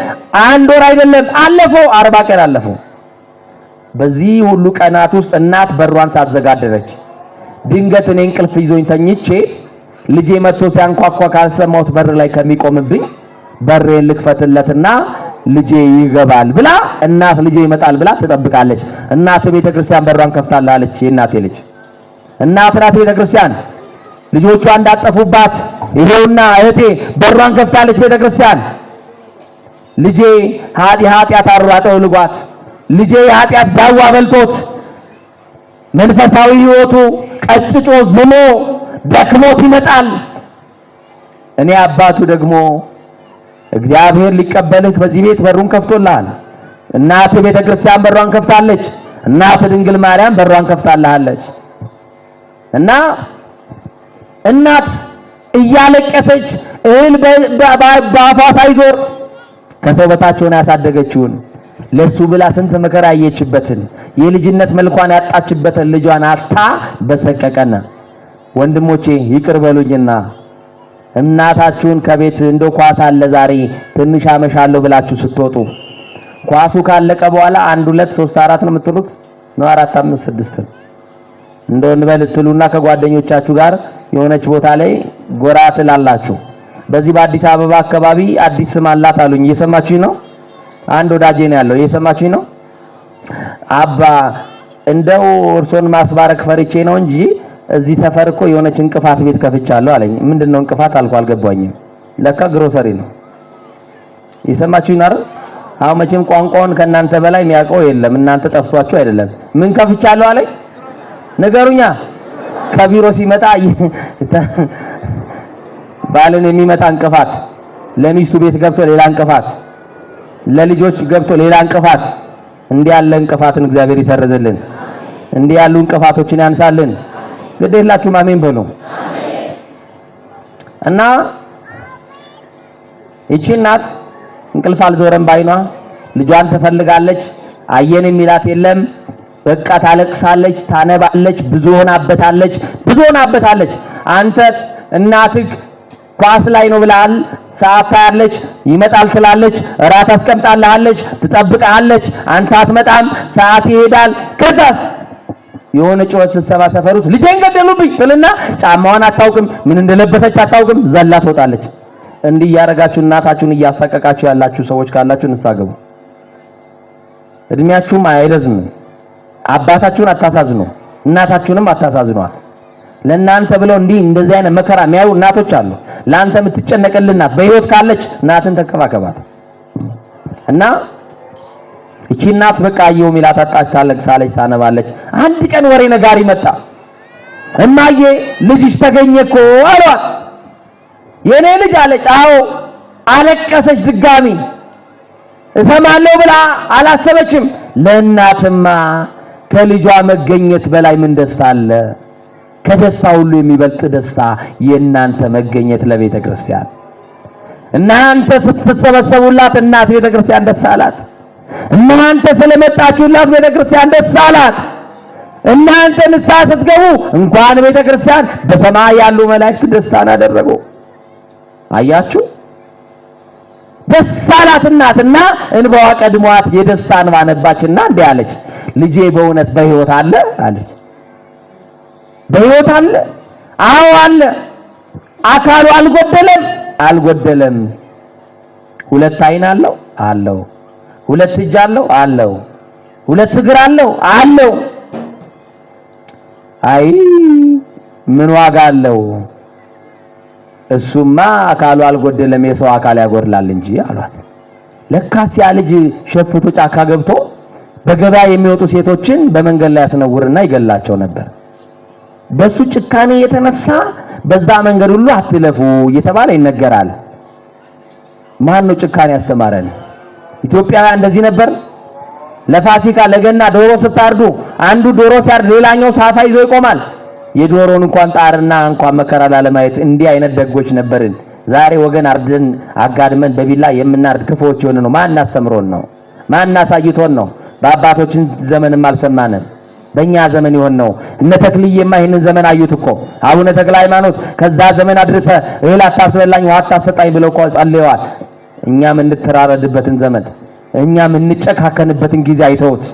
S2: 1 ወር አይደለም፣ አለፈው 40 ቀን አለፈው። በዚህ ሁሉ ቀናት ውስጥ እናት በሯን ሳትዘጋደረች ድንገት እኔ እንቅልፍ ይዞኝ ተኝቼ ልጄ መጥቶ ሲያንኳኳ ካልሰማሁት በር ላይ ከሚቆምብኝ በሬን ልክፈትለትና ልጄ ይገባል ብላ እናት ልጄ ይመጣል ብላ ትጠብቃለች። እናት ቤተክርስቲያን በሯን ከፍታለች። የእናቴ ልጅ እናት ናት ቤተክርስቲያን ልጆቿ እንዳጠፉባት ይሄውና እህቴ በሯን ከፍታለች ቤተክርስቲያን። ልጄ ኃጢአት አሯጠው ልጓት ልጄ የኃጢአት ዳዋ በልቶት መንፈሳዊ ሕይወቱ ቀጭጮ ዝሞ ደክሞት ይመጣል። እኔ አባቱ ደግሞ እግዚአብሔር ሊቀበልህ በዚህ ቤት በሩን ከፍቶልሃል። እናት ቤተክርስቲያን በሯን ከፍታለች። እናት ድንግል ማርያም በሯን ከፍታለች። እና እናት እያለቀሰች እህል በአፏ ሳይዞር ከሰው በታች ሆና ያሳደገችውን ለሱ ብላ ስንት መከራ ያየችበትን የልጅነት መልኳን ያጣችበትን ልጇን አጣ በሰቀቀና ወንድሞቼ ይቅር በሉኝና እናታችሁን ከቤት እንደው ኳስ አለ ዛሬ ትንሽ አመሻለሁ ብላችሁ ስትወጡ ኳሱ ካለቀ በኋላ 1 2 3 4 ነው የምትሉት ነው 4 5 6 እንደው እንበል ትሉና ከጓደኞቻችሁ ጋር የሆነች ቦታ ላይ ጎራ ትላላችሁ። በዚህ በአዲስ አበባ አካባቢ አዲስ ስም አላት አሉኝ። እየሰማችሁኝ ነው? አንድ ወዳጄ ነው ያለው። እየሰማችሁኝ ነው? አባ እንደው እርሶን ማስባረክ ፈርቼ ነው እንጂ እዚህ ሰፈር እኮ የሆነች እንቅፋት ቤት ከፍቻለሁ አለኝ። ምንድነው እንቅፋት አልኩ፣ አልገባኝም። ለካ ግሮሰሪ ነው። እየሰማችሁኝ አይደል? አሁን መቼም ቋንቋውን ከእናንተ በላይ የሚያውቀው የለም። እናንተ ጠፍቷችሁ አይደለም። ምን ከፍቻለሁ አለኝ? ነገሩኛ ከቢሮ ሲመጣ ባልን የሚመጣ እንቅፋት፣ ለሚስቱ ቤት ገብቶ ሌላ እንቅፋት፣ ለልጆች ገብቶ ሌላ እንቅፋት። እንዲህ ያለ እንቅፋትን እግዚአብሔር ይሰርዝልን። እንዲህ ያሉ እንቅፋቶችን ያንሳልን። ግዴላችሁ አሜን በሉ። እና እቺ እናት እንቅልፍ አልዞረም ባይኗ ልጇን ትፈልጋለች። አየን የሚላት የለም። በቃ ታለቅሳለች፣ ታነባለች፣ ብዙ ሆናበታለች። አንተ እናትህ ኳስ ላይ ነው ብለሃል፣ ሰዓት ታያለች፣ ይመጣል ትላለች፣ እራት አስቀምጣለች፣ ትጠብቃለች፣ አንተ አትመጣም፣ ሰዓት ይሄዳል። ከዛስ የሆነ ጩኸት ስትሰማ ሰፈር ውስጥ ልጄን ገደሉብኝ ትልና ጫማዋን አታውቅም፣ ምን እንደለበሰች አታውቅም፣ ዘላ ትወጣለች። እንዲህ ያረጋችሁ እናታችሁን እያሳቀቃችሁ ያላችሁ ሰዎች ካላችሁ ንስሐ ግቡ። እድሜያችሁም አይረዝም። አባታችሁን አታሳዝኑ፣ እናታችሁንም አታሳዝኗት። ለእናንተ ብለው እንደዚህ አይነት መከራ የሚያዩ እናቶች አሉ። ለአንተ የምትጨነቅልና በህይወት ካለች እናትን ተከባከባት። እና እቺ እናት በቃ አየው ሚላት አጣች፣ ታለቅሳለች፣ ታነባለች። አንድ ቀን ወሬ ነጋሪ መጣ። እማዬ ልጅሽ ተገኘ እኮ አሏት። የኔ ልጅ አለች። አዎ አለቀሰች። ድጋሚ እሰማለሁ ብላ አላሰበችም። ለእናትማ ከልጇ መገኘት በላይ ምን ደስታ አለ? ከደስታ ሁሉ የሚበልጥ ደስታ የእናንተ መገኘት ለቤተ ክርስቲያን። እናንተ ስትሰበሰቡላት እናት ቤተ ክርስቲያን ደስ አላት። እናንተ ስለመጣችሁላት ቤተ ክርስቲያን ደስ አላት። እናንተ ንስሐ ስትገቡ እንኳን ቤተ ክርስቲያን በሰማይ ያሉ መላእክት ደስታን አደረጉ። አያችሁ፣ ደስ አላት እናትና እንባዋ ቀድሟት የደስታ እንባ ነባችና እንዲህ አለች፣ ልጄ በእውነት በሕይወት አለ አለች። በሕይወት አለ? አዎ አለ። አካሉ አልጎደለም። 2 ዓይን አለው? አለው። 2 እጅ አለው? አለው። 2 እግር አለው? አይ ምን ዋጋ አለው? እሱማ አካሉ አልጎደለም፣ የሰው አካል ያጎድላል እንጂ አሏት። ለካስ ያ ልጅ ሸፍቶ ጫካ ገብቶ በገበያ የሚወጡ ሴቶችን በመንገድ ላይ ያስነውርና ይገላቸው ነበር። በሱ ጭካኔ የተነሳ በዛ መንገድ ሁሉ አትለፉ እየተባለ ይነገራል። ማን ነው ጭካኔ ያስተማረን? ኢትዮጵያውያን እንደዚህ ነበር። ለፋሲካ ለገና ዶሮ ስታርዱ አንዱ ዶሮ ሲያርድ ሌላኛው ሳፋ ይዞ ይቆማል። የዶሮን እንኳን ጣርና እንኳን መከራ ላለማየት እንዲህ አይነት ደጎች ነበርን። ዛሬ ወገን አርደን አጋድመን በቢላ የምናርድ ክፉዎች ሆነ ነው። ማን አስተምሮን ነው? ማን አሳይቶን ነው? በአባቶችን ዘመንም አልሰማንም። በእኛ ዘመን ይሆን ነው። እነ ተክልዬማ ይሄንን ዘመን አዩት እኮ። አቡነ ተክለ ሃይማኖት ከዛ ዘመን አድርሰ እህል አታስበላኝ ውሃ አታሰጣኝ ብለው እኮ ጸልየዋል። እኛም እንተራረድበትን ዘመን እኛም እንጨካከንበትን ጊዜ አይተውት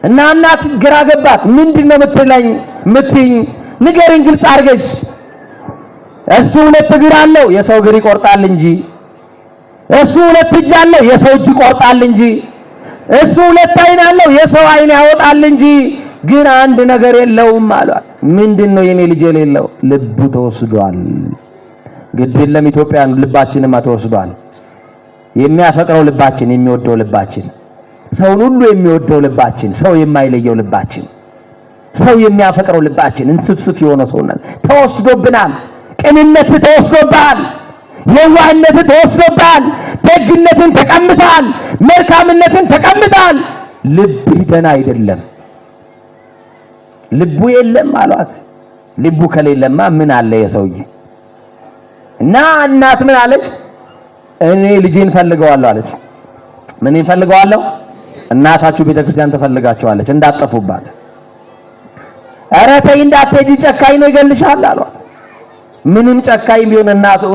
S2: እና እናት ግራ ገባት። ምንድነው የምትለኝ ምትኝ? ንገሪኝ ግልጽ አድርገሽ። እሱ ሁለት እግር አለው የሰው እግር ይቆርጣል እንጂ፣ እሱ ሁለት እጅ አለው የሰው እጅ ይቆርጣል እንጂ፣ እሱ ሁለት አይን አለው የሰው አይን ያወጣል እንጂ፣ ግን አንድ ነገር የለውም አሏት። ምንድነው የኔ ልጅ የሌለው? ልቡ ተወስዷል። ግድ የለም ኢትዮጵያን ልባችንማ ተወስዷል። የሚያፈቅረው ልባችን፣ የሚወደው ልባችን፣ ሰውን ሁሉ የሚወደው ልባችን፣ ሰው የማይለየው ልባችን፣ ሰው የሚያፈቅረው ልባችን እንስፍስፍ የሆነው ሰውነት ተወስዶብናል። ቅንነት ተወስዶብሃል። የዋህነት ተወስዶብሃል። ደግነትን ተቀምጣል። መልካምነትን ተቀምጣል። ልብህ ደህና አይደለም። ልቡ የለም አሏት። ልቡ ከሌለማ ምን አለ የሰውዬ? እና እናት ምን አለች? እኔ ልጄን ፈልገዋለሁ አለች። ምን ፈልገዋለሁ? እናታችሁ ቤተክርስቲያን ተፈልጋችኋለች እንዳጠፉባት። ኧረ ተይ እንዳትሄጂ ጨካኝ ነው ይገልሻል አሏት። ምንም ጨካኝ ቢሆን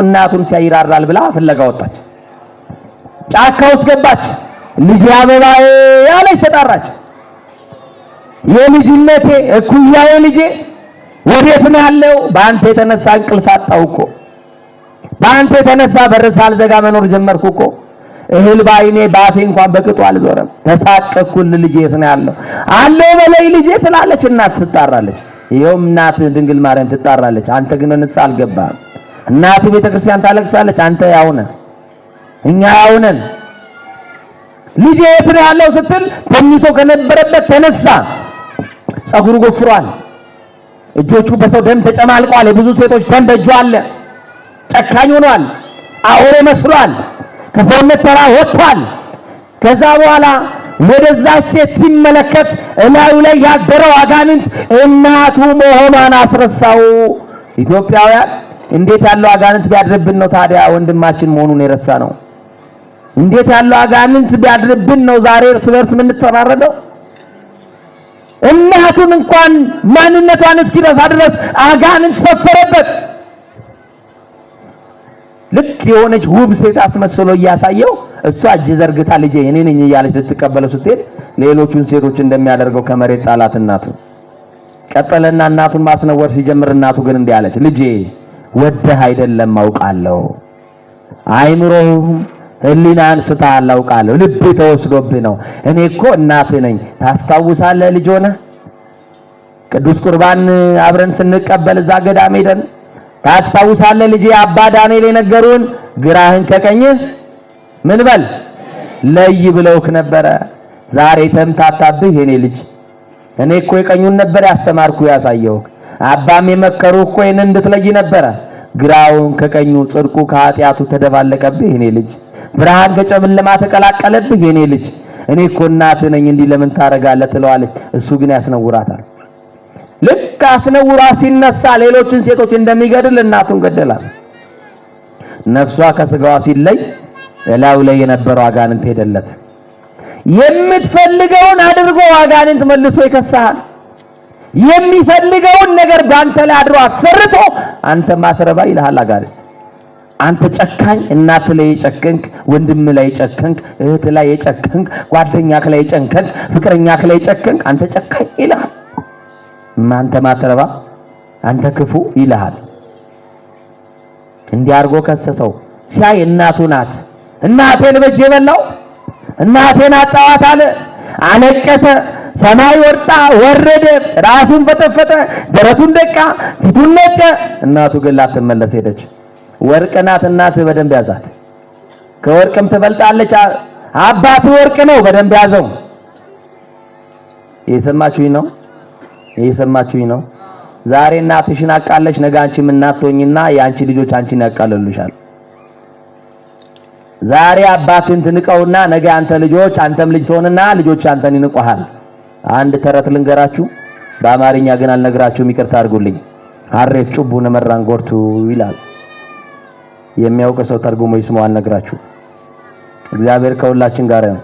S2: እናቱን ሲያይራራል ብላ ፍለጋ ወጣች። ጫካ ውስጥ ገባች። ልጄ አበባዬ ያለች ተጣራች። የልጅነቴ እኩያዬ ልጄ ወዴት ነው ያለው? በአንተ የተነሳ እንቅልፍ አጣሁ እኮ፣ በአንተ የተነሳ በር ሳልዘጋ መኖር ጀመርኩ እኮ። እህል ባይኔ ባፌ እንኳን በቅጡ አልዞረም። ተሳቀቅኩል። ልጄ የት ነው ያለው? አለው በለይ ልጄ ትላለች እናት ትጣራለች። ይኸውም እናት ድንግል ማርያም ትጣራለች። አንተ ግን ንስሐ አልገባህም። እናት ቤተክርስቲያን ታለቅሳለች። አንተ ያው ነህ፣ እኛ ያው ነን። ልጄ የት ነው ያለው ስትል ተኝቶ ከነበረበት ተነሳ። ጸጉሩ ጎፍሯል። እጆቹ በሰው ደም ተጨማልቋል። የብዙ ሴቶች ደም በእጁ አለ። ጨካኝ ሆኗል። አውሬ መስሏል። ከሰውነት ተራ ወጥቷል። ከዛ በኋላ ወደዛ ሴት ሲመለከት እላዩ ላይ ያደረው አጋንንት እናቱ መሆኗን አስረሳው። ኢትዮጵያውያን እንዴት ያለው አጋንንት ቢያድርብን ነው ታዲያ ወንድማችን መሆኑን የረሳ ነው? እንዴት ያለው አጋንንት ቢያድርብን ነው ዛሬ እርስ በርስ የምንተራረደው? እናቱን እንኳን ማንነቷን እስኪረሳ ድረስ አጋንንት ሰፈረበት። ልክ የሆነች ውብ ሴት አስመስሎ እያሳየው እሷ እጅ ዘርግታ ልጄ እኔ ነኝ እያለች ልትቀበለው ስትሄድ ሌሎቹን ሴቶች እንደሚያደርገው ከመሬት ጣላት እናቱን። ቀጠለና እናቱን ማስነወር ሲጀምር እናቱ ግን እንዲህ አለች፣ ልጄ ወደህ አይደለም አውቃለሁ፣ አይምሮህም ህሊናን ስተሃል አውቃለሁ፣ ልብ ተወስዶብህ ነው። እኔ እኮ እናትህ ነኝ። ታስታውሳለህ ልጅ ሆነህ ቅዱስ ቁርባን አብረን ስንቀበል እዛ ገዳም ሄደን ታስታውሳለህ ልጄ? አባ ዳንኤል የነገሩን ግራህን ከቀኝህ ምን በል ለይ ብለውክ ነበረ። ዛሬ ተምታታብህ የኔ ልጅ። እኔ እኮ የቀኙን ነበር ያስተማርኩ ያሳየውክ። አባም የመከሩህ እኮ ይሄን እንድትለይ ነበረ። ግራውን ከቀኙ ጽድቁ ከኃጢአቱ ተደባለቀብህ የኔ ልጅ። ብርሃን ከጨለማ ተቀላቀለብህ የኔ ልጅ። እኔ እኮ እናትህ ነኝ እንዲህ ለምን ታረጋለህ ትለዋለች። እሱ ግን ያስነውራታል። ልክ አስነውራ ሲነሳ ሌሎችን ሴቶች እንደሚገድል እናቱን ገደላት። ነፍሷ ከስጋዋ ሲለይ እላዩ ላይ የነበረው አጋንንት ሄደለት። የምትፈልገውን አድርጎ አጋንንት መልሶ ይከሳሃል። የሚፈልገውን ነገር ባንተ ላይ አድሮ አሰርቶ አንተ ማትረባ ይልሃል አጋንንት። አንተ ጨካኝ፣ እናት ላይ የጨከንክ፣ ወንድም ላይ የጨከንክ፣ እህት ላይ የጨከንክ፣ ጓደኛክ ላይ የጨከንክ፣ ፍቅረኛክ ላይ የጨከንክ አንተ ጨካኝ ይልሃል። አንተ ማትረባ፣ አንተ ክፉ ይልሃል። እንዲህ አድርጎ ከሰሰው። ሲያይ እናቱ ናት። እናቴን በእጄ በላው፣ እናቴን አጣዋት አለ። አለቀሰ። ሰማይ ወጣ ወረደ፣ ራሱን ፈጠፈጠ፣ ደረቱን ደቃ፣ ፊቱን ነጨ። እናቱ ግን ላትመለስ ሄደች። ወርቅ ናት እናት፣ በደንብ ያዛት። ከወርቅም ትበልጣለች። አባት ወርቅ ነው፣ በደንብ ያዘው። እየሰማችሁኝ ነው? እየሰማችሁኝ ነው? ዛሬ እናትሽን አቃለሽ፣ ነገ አንቺም እናት ትሆኚና የአንቺ ልጆች አንቺን ያቃለሉሻል። ዛሬ አባትን ትንቀውና ነገ አንተ ልጆች አንተም ልጅ ትሆንና ልጆች አንተን ይንቁሃል። አንድ ተረት ልንገራችሁ። በአማርኛ ግን አልነግራችሁም፣ ይቅርታ አድርጉልኝ። አሬፍ ጩቡ ነመራን ጎርቱ ይላል። የሚያውቅ ሰው ተርጉሞ ይስማው፣ አልነግራችሁ። እግዚአብሔር ከሁላችን ጋር ነው።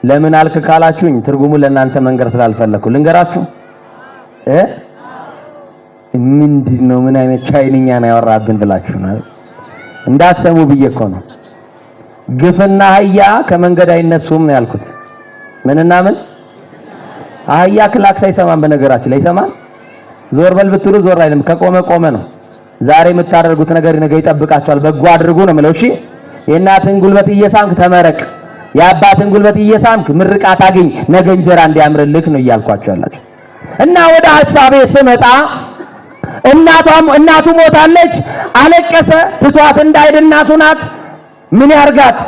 S2: ለምን አልክ ካላችሁኝ ትርጉሙ ለእናንተ መንገር ስላልፈለኩ ልንገራችሁ። ምንድነው ምን አይነት ቻይንኛ ነው ያወራብን ብላችሁ ነው እንዳትሰሙ ብዬ እኮ ነው። ግፍና አህያ ከመንገድ አይነሱም ነው ያልኩት። ምንና ምን? አህያ ክላክስ አይሰማም። በነገራችን ላይ ይሰማል። ዞር በል ብትሉ ዞር አይልም። ከቆመ ቆመ ነው። ዛሬ የምታደርጉት ነገር ነገ ይጠብቃችኋል። በጎ አድርጉ ነው የምለው። እሺ የእናትን ጉልበት እየሳምክ ተመረቅ፣ የአባትን ጉልበት እየሳምክ ምርቃት አግኝ፣ ነገ እንጀራ እንዲያምርልህ ነው እያልኳችሁ ያላችሁ። እና ወደ ሐሳቤ ስመጣ እናቱ ሞታለች፣ አለቀሰ። ትቷት እንዳይድ እናቱ ናት። ምን ያርጋት?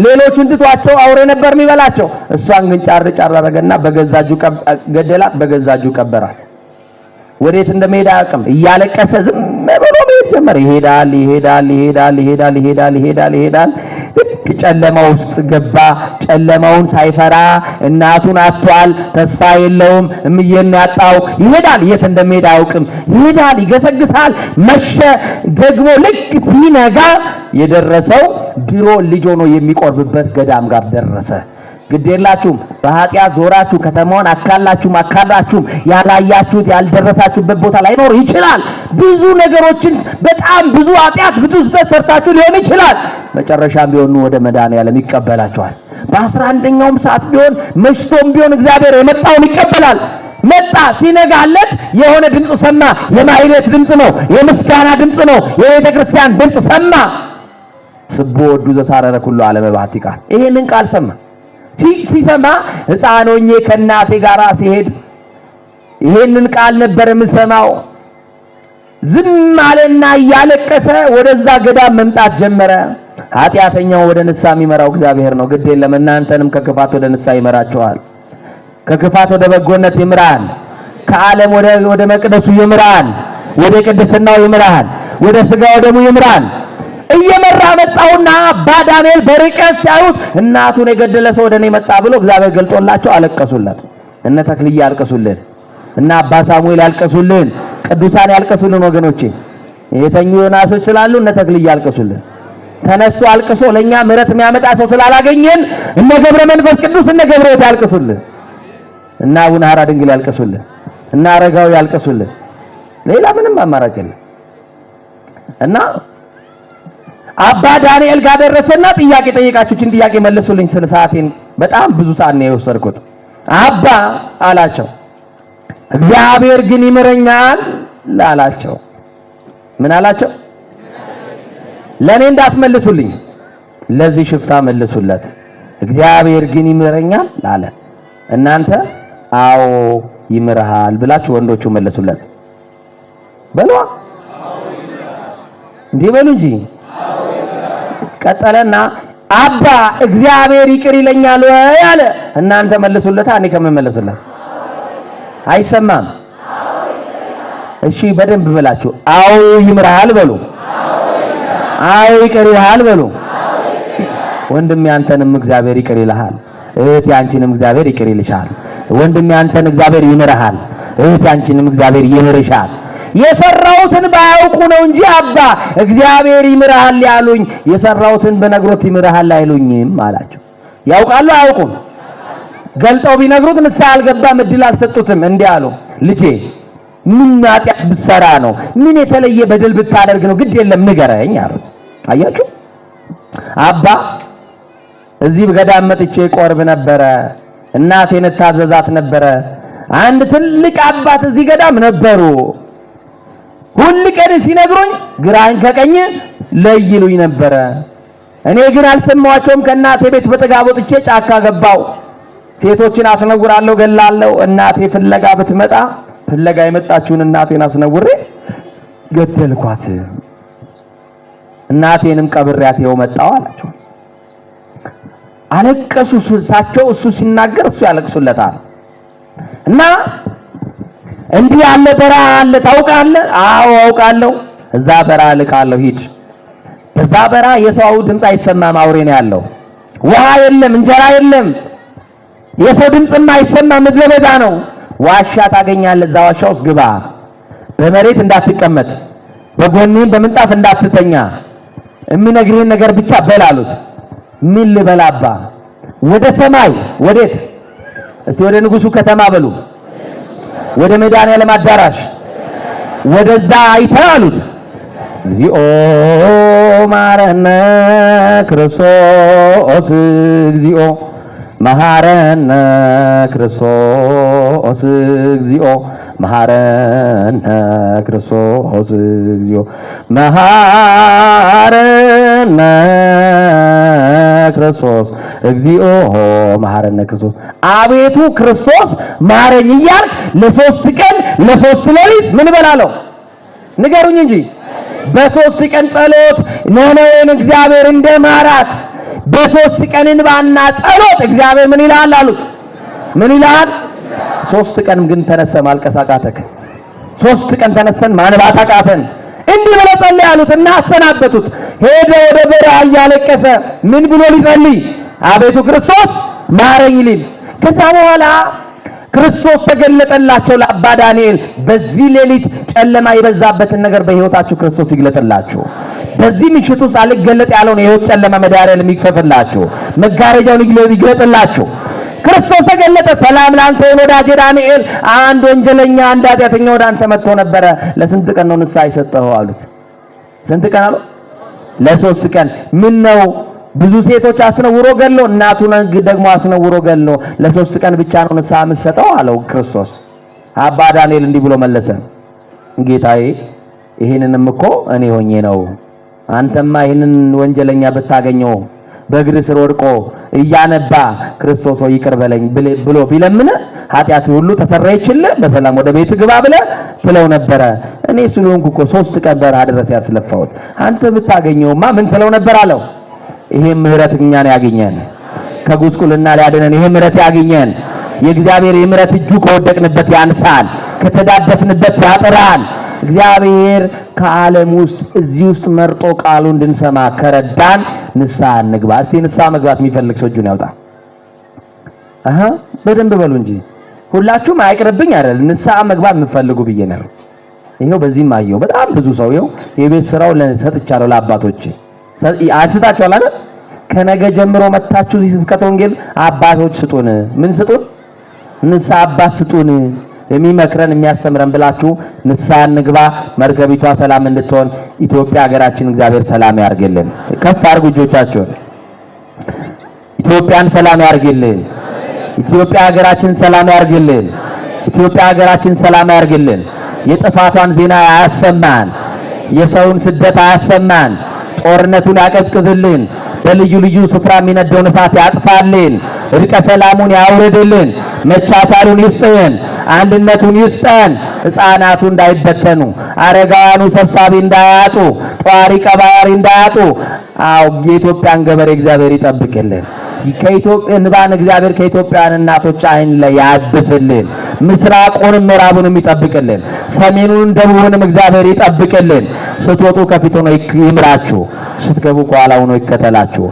S2: ሌሎቹን ትቷቸው አውሬ ነበር የሚበላቸው። እሷን ግን ጫር አደረገና በገዛ እጁ ገደላት፣ በገዛ እጁ ቀበራት። ወዴት እንደሚሄድ አያውቅም። እያለቀሰ ዝም ብሎ መሄድ ጀመረ። ይሄዳል። ጨለማ ውስጥ ገባ። ጨለማውን ሳይፈራ እናቱን አጥቷል። ተስፋ የለውም። እምዬን ያጣው ይሄዳል። የት እንደሚሄድ አያውቅም። ይሄዳል፣ ይገሰግሳል። መሸ። ደግሞ ልክ ሲነጋ የደረሰው ድሮ ልጅ ሆኖ የሚቆርብበት ገዳም ጋር ደረሰ። ግዴላችሁም በኃጢአት ዞራችሁ ከተማውን አካላችሁም ያላያችሁት ያልደረሳችሁበት ቦታ ላይ ኖር ይችላል። ብዙ ነገሮችን በጣም ብዙ ኃጢአት ብዙ ስህተት ሰርታችሁ ሊሆን ይችላል። መጨረሻም ቢሆን ወደ መድኃኔዓለም ይቀበላችኋል። በ11ኛውም ሰዓት ቢሆን መሽቶም ቢሆን እግዚአብሔር የመጣውን ይቀበላል። መጣ። ሲነጋለት የሆነ ድምፅ ሰማ። የማይሌት ድምፅ ነው፣ የምስጋና ድምፅ ነው፣ የቤተ ክርስቲያን ድምፅ ሰማ። ስቦ ወዱ ዘሳረረ ኩሉ ዓለመ ባሕቲቃ ይሄንን ቃል ሰማ። ሲሰማ ሕፃን ሆኜ ከእናቴ ጋር ሲሄድ ይሄንን ቃል ነበር የምሰማው። ዝም አለና እያለቀሰ ወደዛ ገዳም መምጣት ጀመረ። ኃጢአተኛው ወደ ንስሐ የሚመራው እግዚአብሔር ነው። ግድ የለም እናንተንም ከክፋት ወደ ንስሐ ይመራችኋል። ከክፋት ወደ በጎነት ይምራል። ከዓለም ወደ መቅደሱ ይምራል። ወደ ቅድስናው ይምራል። ወደ ሥጋው ደሙ ይምራል። እየመራ መጣውና አባ ዳንኤል በርቀት ሲያዩት እናቱን የገደለ ሰው ወደኔ መጣ ብሎ እግዚአብሔር ገልጦላቸው አለቀሱለት። እነ ተክልዬ ያልቀሱልን፣ እና አባ ሳሙኤል ያልቀሱልን፣ ቅዱሳን ያልቀሱልን። ወገኖቼ የተኙ ዮናሶች ስላሉ እነ ተክልዬ ያልቀሱልን። ተነሱ አልቅሶ ለኛ ምሕረት የሚያመጣ ሰው ስላላገኘን እነ ገብረ መንፈስ ቅዱስ እነ ገብረሕይወት ያልቀሱልን፣ እና አቡነ ሐራ ድንግል ያልቀሱልን፣ እና አረጋዊ ያልቀሱልን። ሌላ ምንም አማራጭ የለም። እና አባ ዳንኤል ጋር ደረሰና ጥያቄ ጠየቃችሁችን ጥያቄ መለሱልኝ። ስለ ሰዓቴን በጣም ብዙ ሰዓት ነው የወሰድኩት። አባ አላቸው እግዚአብሔር ግን ይምረኛል አላቸው። ምን አላቸው? ለኔ እንዳትመልሱልኝ፣ ለዚህ ሽፍታ መልሱለት። እግዚአብሔር ግን ይምረኛል አለ። እናንተ አዎ ይምርሃል ብላችሁ ወንዶቹ መልሱለት። በሏ እንዲህ በሉ እንጂ። ቀጠለና አባ እግዚአብሔር ይቅር ይለኛል ወይ አለ። እናንተ መልሱለታ፣ እኔ ከመመለስለት አይሰማም። እሺ በደንብ ብላችሁ አዎ ይምርሃል በሉ። አዎ ይቅር ይልሃል በሉ። ወንድሜ አንተንም እግዚአብሔር ይቅር ይልሃል። እህቴ አንቺንም እግዚአብሔር ይቅር ይልሻል። ወንድሜ አንተን እግዚአብሔር ይምርሃል። እህቴ አንቺንም እግዚአብሔር ይምርሻል። የሰራውትን ባያውቁ ነው እንጂ አባ እግዚአብሔር ይምርሃል ያሉኝ፣ የሰራውትን በነግሮት ይምርሃል አይሉኝም አላቸው። ያውቃሉ አያውቁም? ገልጠው ቢነግሩት ንስሐ አልገባም፣ እድል አልሰጡትም። እንዲህ አሉ፣ ልጄ ምን ኃጢአት ብትሰራ ነው? ምን የተለየ በደል ብታደርግ ነው? ግድ የለም ንገረኝ አሉት። አያችሁ አባ እዚህ ገዳም መጥቼ ቆርብ ነበረ፣ እናቴን ታዘዛት ነበረ። አንድ ትልቅ አባት እዚህ ገዳም ነበሩ። ሁል ቀን ሲነግሩኝ ግራኝ ከቀኝ ለይሉኝ ነበረ። እኔ ግን አልሰማኋቸውም። ከእናቴ ቤት በጥጋብ ወጥቼ ጫካ ገባው። ሴቶችን አስነውራለሁ፣ ገላለሁ። እናቴ ፍለጋ ብትመጣ ፍለጋ የመጣችውን እናቴን አስነውሬ ገደልኳት። እናቴንም ቀብሬያት ይኸው መጣሁ አላቸው። አለቀሱ እሳቸው። እሱ ሲናገር እሱ ያለቅሱለታል። እና እንዲህ ያለ በረሃ አለ ታውቃለህ? አዎ አውቃለሁ። እዛ በረሃ ልካለሁ፣ ሂድ። እዛ በረሃ የሰው ድምፅ አይሰማም፣ አውሬ ነው ያለው። ውሃ የለም፣ እንጀራ የለም፣ የሰው ድምፅም አይሰማም፣ ምድረ በዳ ነው። ዋሻ ታገኛለህ፣ እዛ ዋሻ ውስጥ ግባ፣ በመሬት እንዳትቀመጥ፣ በጎንህም በምንጣፍ እንዳትተኛ፣ የምነግርህን ነገር ብቻ በል አሉት። ምን ልበል አባ? ወደ ሰማይ። ወዴት? እስቲ ወደ ንጉሱ ከተማ በሉ፣ ወደ መድኃኔዓለም አዳራሽ ወደዛ አይተህ አሉት። እግዚኦ መሐረነ ክርስቶስ እግዚኦ መሐረነ ክርስቶስ እግዚኦ መሐረነ ክርስቶስ እግዚኦ መሐረነ ክርስቶስ እግዚኦ መሐረነ ክርስቶስ። አቤቱ ክርስቶስ ማረኝ እያልክ ለሶስት ቀን ለሶስት ሌሊት ምን በላለው? ንገሩኝ እንጂ። በሶስት ቀን ጸሎት ነነዌን እግዚአብሔር እንደማራት በሶስት ቀን እንባና ጸሎት እግዚአብሔር ምን ይላል አሉት? ምን ይላል? ሶስት ቀን ግን ተነሰ ማልቀስ አቃተክ። ሶስት ቀን ተነሰን ማንባት አቃተን። እንዲህ ብሎ ጸለይ አሉትና አሰናበቱት። ሄደ ወደ በረሃ እያለቀሰ ምን ብሎ ሊጸልይ? አቤቱ ክርስቶስ ማረኝ ሊል። ከዛ በኋላ ክርስቶስ ተገለጠላቸው ለአባ ዳንኤል። በዚህ ሌሊት ጨለማ የበዛበትን ነገር በሕይወታችሁ ክርስቶስ ይግለጥላችሁ። በዚህ ምሽት ውስጥ አልገለጥ ያለውን የሕይወት ጨለማ መድኃኔዓለም ይክፈፍላችሁ፣ መጋረጃውን ይግለጥላችሁ። ክርስቶስ ተገለጠ። ሰላም ላንተ ወዳጄ ዳንኤል፣ አንድ ወንጀለኛ አንድ ኃጢአተኛ ወደ አንተ መጥቶ ነበረ። ለስንት ቀን ነው ንስሐ የሰጠኸው አሉት። ስንት ቀን አሉ? ለሶስት ቀን። ምን ነው ብዙ ሴቶች አስነውሮ ገሎ እናቱን ደግሞ አስነውሮ ገሎ ለሶስት ቀን ብቻ ነው ንስሐ የምትሰጠው አለው ክርስቶስ። አባ ዳንኤል እንዲህ ብሎ መለሰ፣ ጌታዬ ይሄንንም እኮ እኔ ሆኜ ነው። አንተማ ይሄንን ወንጀለኛ ብታገኘው በእግር ስር ወድቆ እያነባ ክርስቶስ ሆይ ይቅር በለኝ ብሎ ቢለምን ኃጢአት ሁሉ ተሰረየችልህ፣ በሰላም ወደ ቤት ግባ ብለህ ትለው ነበረ። እኔ ስለሆንኩ እኮ ሶስት ቀን በረሃ ድረስ ያስለፋሁት፣ አንተ ብታገኘውማ ምን ትለው ነበር አለው። ይሄ ምህረት እኛን ያገኘን፣ ከጉስቁልና ሊያድነን ይሄ ምህረት ያገኘን። የእግዚአብሔር የምህረት እጁ ከወደቅንበት ያንሳል፣ ከተዳደፍንበት ያጥራል። እግዚአብሔር ከዓለም ውስጥ እዚህ ውስጥ መርጦ ቃሉ እንድንሰማ ከረዳን ንስሐ እንግባ። እስቲ ንስሐ መግባት የሚፈልግ ሰው እጁን ያውጣ። በደንብ በሉ እንጂ ሁላችሁም አይቅርብኝ አይደል? ንስሐ መግባት የምትፈልጉ ብዬ ነው። ይሄው በዚህም አየው በጣም ብዙ ሰው ይሄው የቤት ስራው ሰጥቻለሁ ለአባቶቼ። አንስታችኋል አይደል? ከነገ ጀምሮ መታችሁ እዚህ ስብከተ ወንጌል አባቶች ስጡን። ምን ስጡን? ንስሐ አባት ስጡን፣ የሚመክረን የሚያስተምረን ብላችሁ ንስሐ እንግባ። መርገቢቷ ሰላም እንድትሆን ኢትዮጵያ ሀገራችን እግዚአብሔር ሰላም ያርግልን። ከፍ አድርጉ እጆቻችሁን። ኢትዮጵያን ሰላም ያርግልን። ኢትዮጵያ ሀገራችን ሰላም ያርግልን። ኢትዮጵያ ሀገራችን ሰላም ያርግልን። የጥፋቷን ዜና አያሰማን። የሰውን ስደት አያሰማን። ጦርነቱን ያቀዝቅዝልን። በልዩ ልዩ ስፍራ የሚነደውን እሳት ያጥፋልን። እርቀ ሰላሙን ያውርድልን። መቻቻሉን ይስጠን። አንድነቱን ይስጠን። ሕፃናቱ እንዳይበተኑ፣ አረጋውያኑ ሰብሳቢ እንዳያጡ፣ ጧሪ ቀባሪ እንዳያጡ። የኢትዮጵያን ገበሬ እግዚአብሔር ይጠብቅልን። ከኢትዮጵያ እንባን እግዚአብሔር ከኢትዮጵያን እናቶች አይን ላይ ያብስልን። ምስራቁንም ምዕራቡንም ይጠብቅልን። ሰሜኑን ደቡቡንም እግዚአብሔር ይጠብቅልን። ስትወጡ ከፊት ሆኖ ይምራችሁ፣ ስትገቡ ከኋላ ሆኖ ይከተላችሁ።